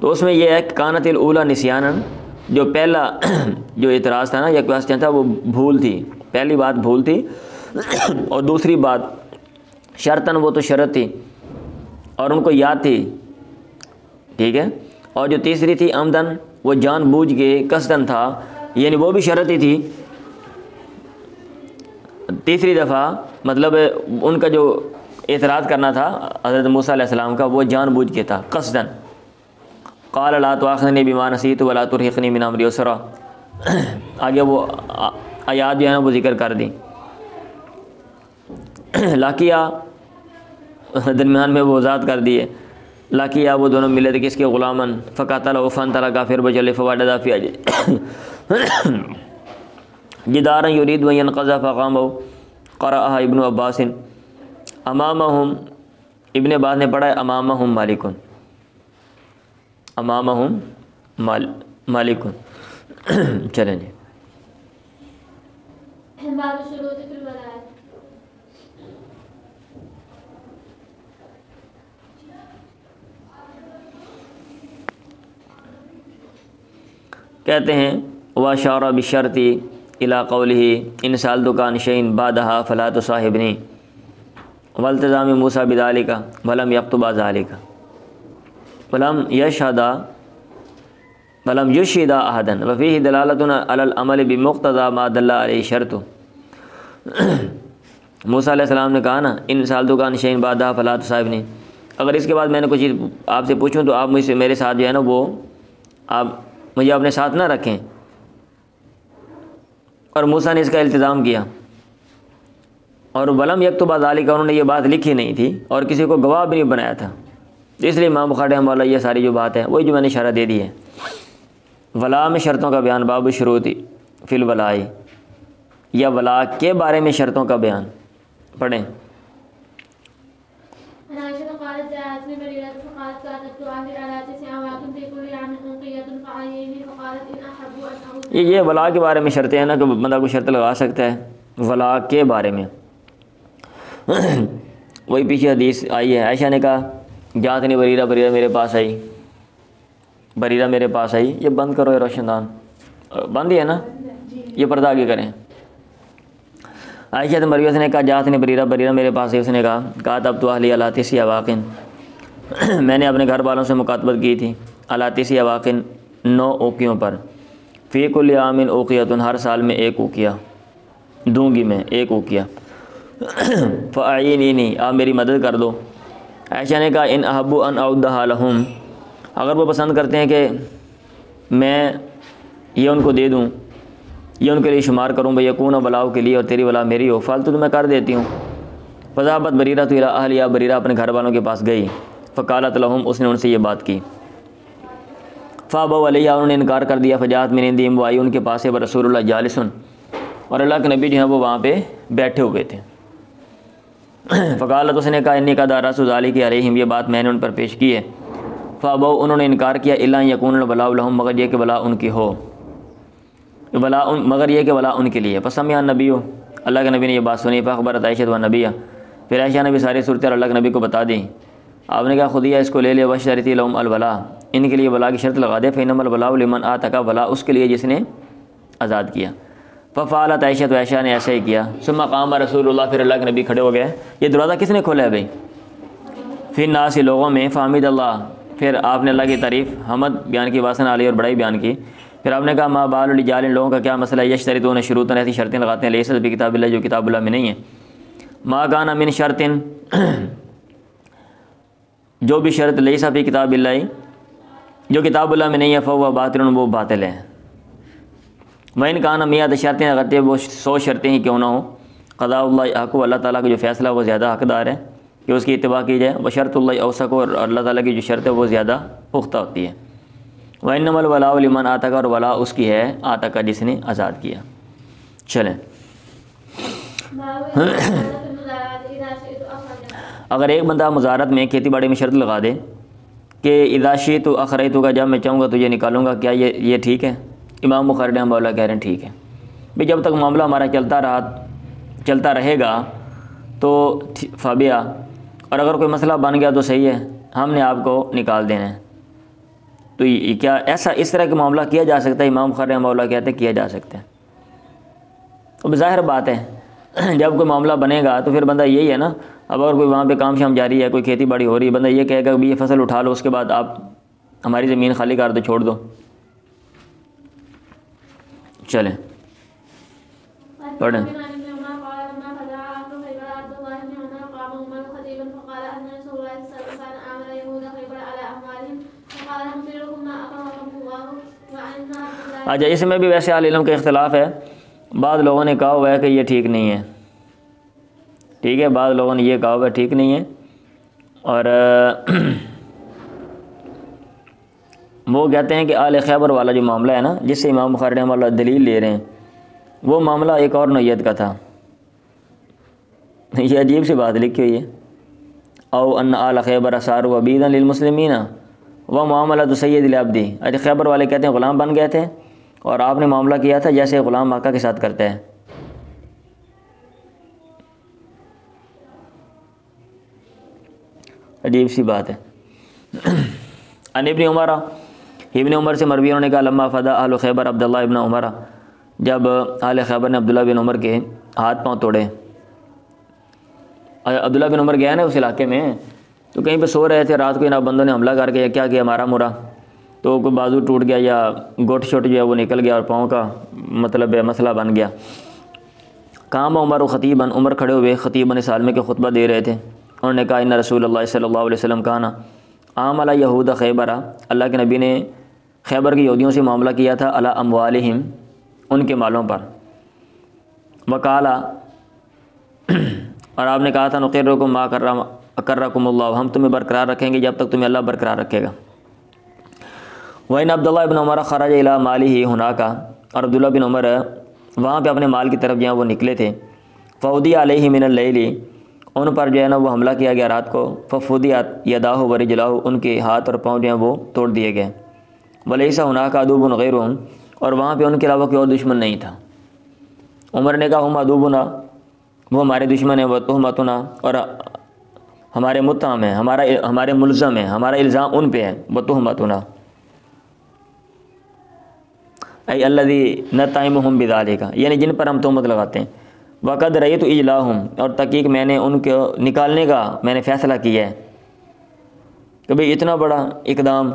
तो उसमें यह है कि कानतिल ऊला निस्यानन, जो पहला जो एतराज़ था ना या क्वेश्चन था वो भूल थी, पहली बात भूल थी, और दूसरी बात शर्तन, वो तो शर्त थी और उनको याद थी, ठीक है, और जो तीसरी थी आमदन, वो जानबूझ के कसदन था, यानी वो भी शर्त ही थी। तीसरी दफ़ा मतलब उनका जो एतराज़ करना था हज़रत मूसा अलैहिस्सलाम का, वो जानबूझ के था, कसदन। क़ाल ला तुआख़िज़नी बिमा नसीतु वला तुरहिक़नी मिन अमरी उसरा, आगे वो आयात जो है ना वो जिक्र कर दी। लाकिया दरमियान में वो वज़ाहत कर दिए, लाकिया वो दोनों मिले थे किसके, ग़ुलामन फ़क़ातल उफ़न तला का फिर बचल फ़वाडदा फ़ी जिदारन युरीद व यनक़ज़ा फ़क़ामहु क़रअहा इब्नु अब्बासिन अमामहुम, इब्न अब्बास ने पढ़ा है अमामहुम मालिकुन, अमामहुम मालिकुन। चलें जी, कहते हैं वाशारा बिशर्ती इला कौलिही इन साल दुकान शैन बादहा फला तुसाहिबनी वल्तज़ामी मूसा बिदालिका वलम यक्तुबा ज़ालिका वलम यशहदा वलम युशहिदा अहदन वफ़ीहि दलालतुन अलल अमल बिमुक़्तज़ा मा दल्ला अलैहि शर्तु। मूसा अलैहिस्सलाम ने कहा ना इन साल दुकान शैन बादहा फला तुसाहिबनी, अगर इसके बाद मैंने कुछ चीज़ आपसे पूछूं तो आप मुझसे, मेरे साथ जो है ना वो आप मुझे अपने साथ ना रखें। और मूसा ने इसका इल्तिज़ाम किया, और वलम यक्तुबा ज़ालिका, उन्होंने ये बात लिखी नहीं थी और किसी को गवाह भी नहीं बनाया था, इसलिए इमाम बुखारी रहमतुल्लाह ये सारी जो बात है वही जो मैंने इशारा दे दी है। वला में शर्तों का बयान, बाब शुरूती फिल वलाई, या वला के बारे में शर्तों का बयान पढ़ें। ये वला के बारे में शर्तें हैं ना कि बंदा को शर्त लगा सकता है वला के बारे में। वही पीछे हदीस आई है, आयशा ने कहा जात ने बरीरा, बरीरा मेरे पास आई, बरीरा मेरे पास आई। ये बंद करो, ये रोशनदान बंद ही है ना, ये पर्दा आगे करें। आयशा मरियम ने कहा जात ने बरीरा, बरीरा मेरे पास आई, उसने कहा तब तो अहली अलातिसी अवाकिन, मैंने अपने घर वालों से मुकातबत की थी अलातिसी अवाकिन 9 ओकियों पर, फ़ी कुल्लि आमिन ओकियतुन, हर साल में 1 ओकिया दूंगी मैं, 1 ओकिया। फ़अयीनी, आप मेरी मदद कर दो। आयशा ने कहा इन अहब्बु अन अउद्दहा लहुम, अगर वो पसंद करते हैं कि मैं ये उनको दे दूँ, ये उनके लिए शुमार करूँ, भाई यकून वलाओ के लिए और तेरी वला मेरी हो, फालतू तो मैं कर देती हूँ। फ़ज़ाहबत बरीरा तो इला अहलिहा, बरीरा अपने घर वालों के पास गई। फ़क़ालत लहुम, उसने उनसे ये बात की। फ़ाबौ अलैहा, उन्होंने इनकार कर दिया। फ़जात मिन इंदिहिम, वो आई उनके पास है। व रसूलुल्लाह जालिसुन, और अल्लाह के नबी जो हैं वो वहाँ पे बैठे हुए थे। फ़क़ालत, उसने कहा इन्नी कद अरसतु ज़ालिका अलैहिम, ये बात मैंने उन पर पेश की है। फ़ाबौ, उन्होंने इनकार किया। इल्ला यकूनुल बलाउ लहुम, मगर ये कि बला उनकी हो, मगर ये कि बला उनके लिए। फसमिअ नबी, अल्लाह के नबी ने यह बात सुनी। फ़अख़बरत आयशा व नबिया, फिर आयशा ने भी सारी सूरत अल्लाह के नबी को बता दी। आपने कहा खुदिया, इसको ले ले। वशरती लहुम अलवला, इनके लिए वला की शर्त लगा दे। फ़इन्नमल वलाउ लिमन आतका, वला उसके लिए जिसने आज़ाद किया। फ़फ़अलत आयशा, तो आयशा ने ऐसा ही किया। सुम्मा क़ाम रसूलुल्लाह, फिर अल्लाह के नबी खड़े हो गए। ये दरवाज़ा किसने खोला है भाई? फिर नास, लोगों में। फ़हमिद अल्लाह, फिर आपने अल्लाह की तारीफ़, हमद बयान की, वासन आली और बड़ाई बयान की। फिर आपने कहा मा बाल रिजाल, इन लोगों का क्या मसला है। यशतरितून शुरूतन, ऐसी शर्तें लगाते हैं। लैसा भी किताबिल्लाह, जो किताबुल्लाह में नहीं है। मा काना मिन शर्तिन, जो भी शर्त लैसा भी किताबिल्लाह, जो किताबुल्लाह में नहीं है, फ़हुवा बातिल, वो बातिल है। वइन काना मियाद शर्तें, अगर वो 100 शर्तें ही क्यों ना हो। क़ज़ाउल्लाह हक़, अल्लाह ताला का जो फ़ैसला वो ज़्यादा हक़दार है कि उसकी इत्तिबा की जाए। व शर्तुल्लाह औसक, और अल्लाह ताला की जो शर्त है वो ज़्यादा पुख्ता होती है। व इन्नमल वलाउ लिमन आतका, और वला उसकी है आतका, जिसने आज़ाद किया। चलें, अगर एक बंदा मुज़ारत में, खेती बाड़ी में शर्त लगा दे कि इज़ा शिअतु अख़रजतुका, जब मैं चाहूँगा तुझे निकालूंगा, क्या ये ठीक है? इमाम बुखारी रहमतुल्लाह कह रहे हैं ठीक है भाई, जब तक मामला हमारा चलता रहेगा तो फ़ाबिया, और अगर कोई मसला बन गया तो सही है, हमने आपको निकाल देना है। तो ये क्या ऐसा इस तरह का मामला किया जा सकता है? इमाम बुखारी रहमतुल्लाह कहते हैं किया जा सकता है। अब ज़ाहिर बात है जब कोई मामला बनेगा तो फिर बंदा यही है ना, अब अगर कोई वहाँ पे काम शाम जारी है, कोई खेती बाड़ी हो रही है, बंदा ये कहेगा कि ये फसल उठा लो, उसके बाद आप हमारी ज़मीन खाली कर दो, छोड़ दो। चलें पढ़ें। अच्छा, इसमें भी वैसे अहले इल्म का इख्तिलाफ है। बाद लोगों ने कहा हुआ है कि ये ठीक नहीं है, ठीक है, बाद लोगों ने ये कहा हुआ है ठीक नहीं है। और वो कहते हैं कि आले खैबर वाला जो मामला है ना, जिससे इमाम बुखारी रहमतुल्लाह दलील ले रहे हैं, वो मामला एक और नौयत का था। ये अजीब सी बात लिखी हुई है। औ अन आल खैबर सारू अबीदन लिलमुस्लिमीना व मामला सय्यदिल अब्दी। अच्छा, खैबर वाले कहते हैं ग़ुलाम बन गए थे और आपने मामला किया था जैसे ग़ुलाम आका के साथ करता है। अजीब सी बात है। अन इब्न उमर से मरवी, उन्होंने कहा लम्मा फ़दा अहल खैबर अब्दुल्लाह इब्न उमर, जब अहल खैबर ने अब्दुल्लाह बिन उमर के हाथ पांव तोड़े। अब्दुल्लाह बिन उमर गया ना उस इलाके में, तो कहीं पे सो रहे थे, रात को इन बंदों ने हमला करके क्या किया, मारा मुरा, तो कोई बाजू टूट गया या गोट शोट जो है वो निकल गया और पाँव का मतलब मसला बन गया। काम उमर ख़तीबन, उमर खड़े हुए ख़तीबन सालमे के खुतबा दे रहे थे। उन्होंने कहा इन्ना रसूलुल्लाह सल्लल्लाहु अलैहि वसल्लम कहा ना आमला यहूद खैबरा, अल्लाह के नबी ने खैबर के यहूदियों से मामला किया था, अला अम्वालिहिम, उनके मालों पर। वकाला, और आपने कहा था नुक़िर्रुकुम मा अक़र्रकुमुल्लाह, हम तुम्हें बरकरार रखेंगे जब तक तुम्हें अल्लाह बरकरार रखेगा। वहीं अब्दुल्लाह बिन उमर खरज इला मालिही हुनाका, और अब्दुल्लाह बिन उमर वहाँ पे अपने माल की तरफ जहाँ वो निकले थे। फ़उदी अलैहि मिनल लैली, उन पर जो है ना वो हमला किया गया रात को। फ़फुदी यदाहु व रिजलाहु, उनके हाथ और पाँव जो हैं वो तोड़ दिए गए। वलैसा हुनाका अदूबुन गैरुहुम, और वहाँ पे उनके अलावा कोई और दुश्मन नहीं था। उमर ने कहा हम अदूबुना, वो हमारे दुश्मन है, व तुहमतुना, और हमारे मुत्तहम है, हमारे मुल्ज़म है, हमारा इल्ज़ाम उन पे है। व तुहमतुना ऐ अल्लज़ी नतइमुहुम बिज़ालिका, यानी जिन पर हम तहमत लगाते हैं। वक़द रअयतु इजलाहुम, और तहक़ीक़ मैंने उनको निकालने का मैंने फ़ैसला किया है कि भाई इतना बड़ा इक़दाम,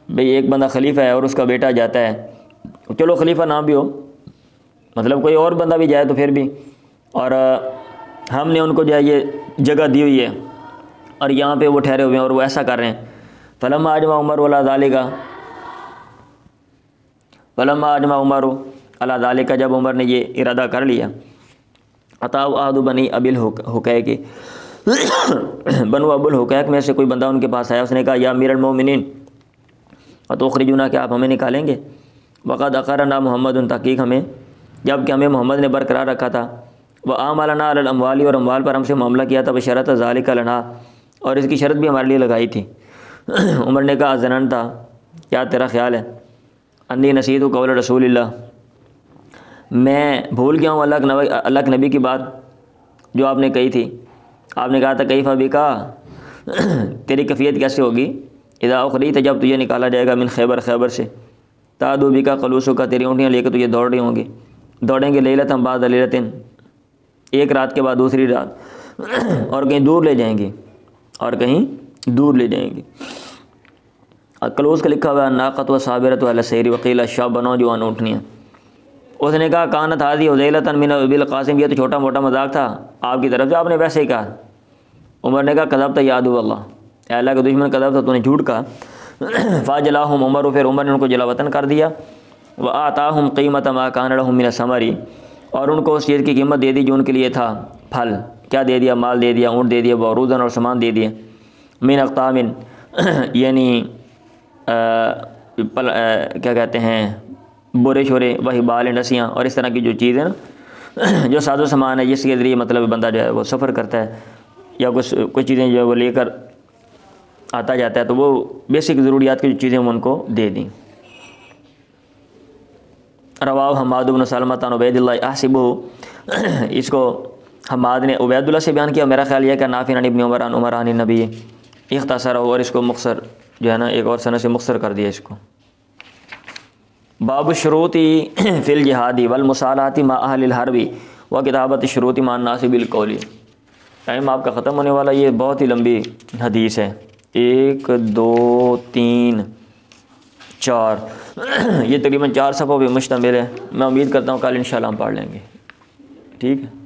भाई एक बंदा खलीफा है और उसका बेटा जाता है, चलो खलीफा ना भी हो, मतलब कोई और बंदा भी जाए तो फिर भी, और हमने उनको जो है ये जगह दी हुई है और यहाँ पे वो ठहरे हुए हैं और वो ऐसा कर रहे हैं। फलम्मा अजमा उमर वाला ज़ालिका, फलम्मा अजमा उमर अला ज़ालिका, जब उमर ने ये इरादा कर लिया। अताउ आहदु बनी अबिल हुकैक, बनु अबुल हुकैक में से कोई बंदा उनके पास आया, उसने कहा या अमीरुल मोमिनीन, फ़तुखरिजुना, क्या आप हमें निकालेंगे? वक़द अक़रना मोहम्मद, तहक़ीक़ हमें, जबकि हमें मोहम्मद ने बरकरार रखा था। व आमलना अलल अम्वाली, और अम्वाल पर हमसे मामला किया था। बशरत ज़ालिका लना, और इसकी शर्त भी हमारे लिए लगाई थी। उमर ने कहा ज़नन था, क्या तेरा ख्याल है, अन्नी नसीतु कौल रसूलिल्लाह, मैं भूल गया हूँ अल्लाह के नबी की बात जो आपने कही थी। आपने कहा था कैफ़ा बिका, तेरी कैफियत कैसे होगी, इज़ा उखरीत, जब तुझे निकाला जाएगा, मिन खैबर, खैबर से, तादू बिका कलूसु का, तेरी ऊँटियाँ लेकर तुझे दौड़ रही होंगी, दौड़ेंगे लैलतन बाद लैलतिन, एक रात के बाद दूसरी रात, और कहीं दूर ले जाएंगी, और कहीं दूर ले जाएंगी। कलूस का लिखा हुआ नाक़त व साबिरत व सैरी वकील शब, नौजवान ऊँटनियाँ। उसने कहा कानत हादी उज़ैलतन मिन बिल कासिम, ये तो छोटा मोटा मजाक था आपकी तरफ से, आपने वैसे ही कहा। उमर ने कहा कज़ब था याद अल्लाह, अल्लाह के दुश्मन कज़ब था, तूने झूठ कहा। फ़ाजलाहुम उमर, फिर उमर ने उनको जलावतन कर दिया। व आताहुम क़ीमत मा कान लहुम मिन समरी, और उनको उस चीज़ की कीमत दे दी जो उनके लिए था फल। क्या दे दिया? माल दे दिया, ऊँट दे दिया, बारूदन, और सामान दे दिए। मिन अक़तामिन, यानी क्या कहते हैं, बोरे शोरे, वही बाल नसियाँ, और इस तरह की जो चीज़ है ना, जो साजो सामान है, जिसके ज़रिए मतलब बंदा जो है वो सफ़र करता है, या कुछ चीज़ें जो है वो लेकर आता जाता है, तो वो बेसिक ज़रूरियात की जो चीज़ें उनको दे दी। रवाह हमाद बिन सलमत अन उबैदिल्लाह अहसिबु, इसको हमाद ने उबैदुल्लाह से बयान किया, मेरा ख्याल यह कि नाफ़ी अन इब्न उमर अन उमर अन नबी इख्तसर, और इसको मुख्तसर जो है ना एक और सनद से मुख्तसर कर दिया इसको। बाब शुरूती फ़िल जिहादी वल मुसालाती मा अहलिल हरबी व किताबत शुरूती मा अन्नास बिल कौली। टाइम आपका ख़त्म होने वाला, ये बहुत ही लंबी हदीस है, 1 2 3 4 ये तकरीबन 4 सफ़ों पे मुश्तमिल है। मैं उम्मीद करता हूँ कल इंशाअल्लाह हम पढ़ लेंगे। ठीक है।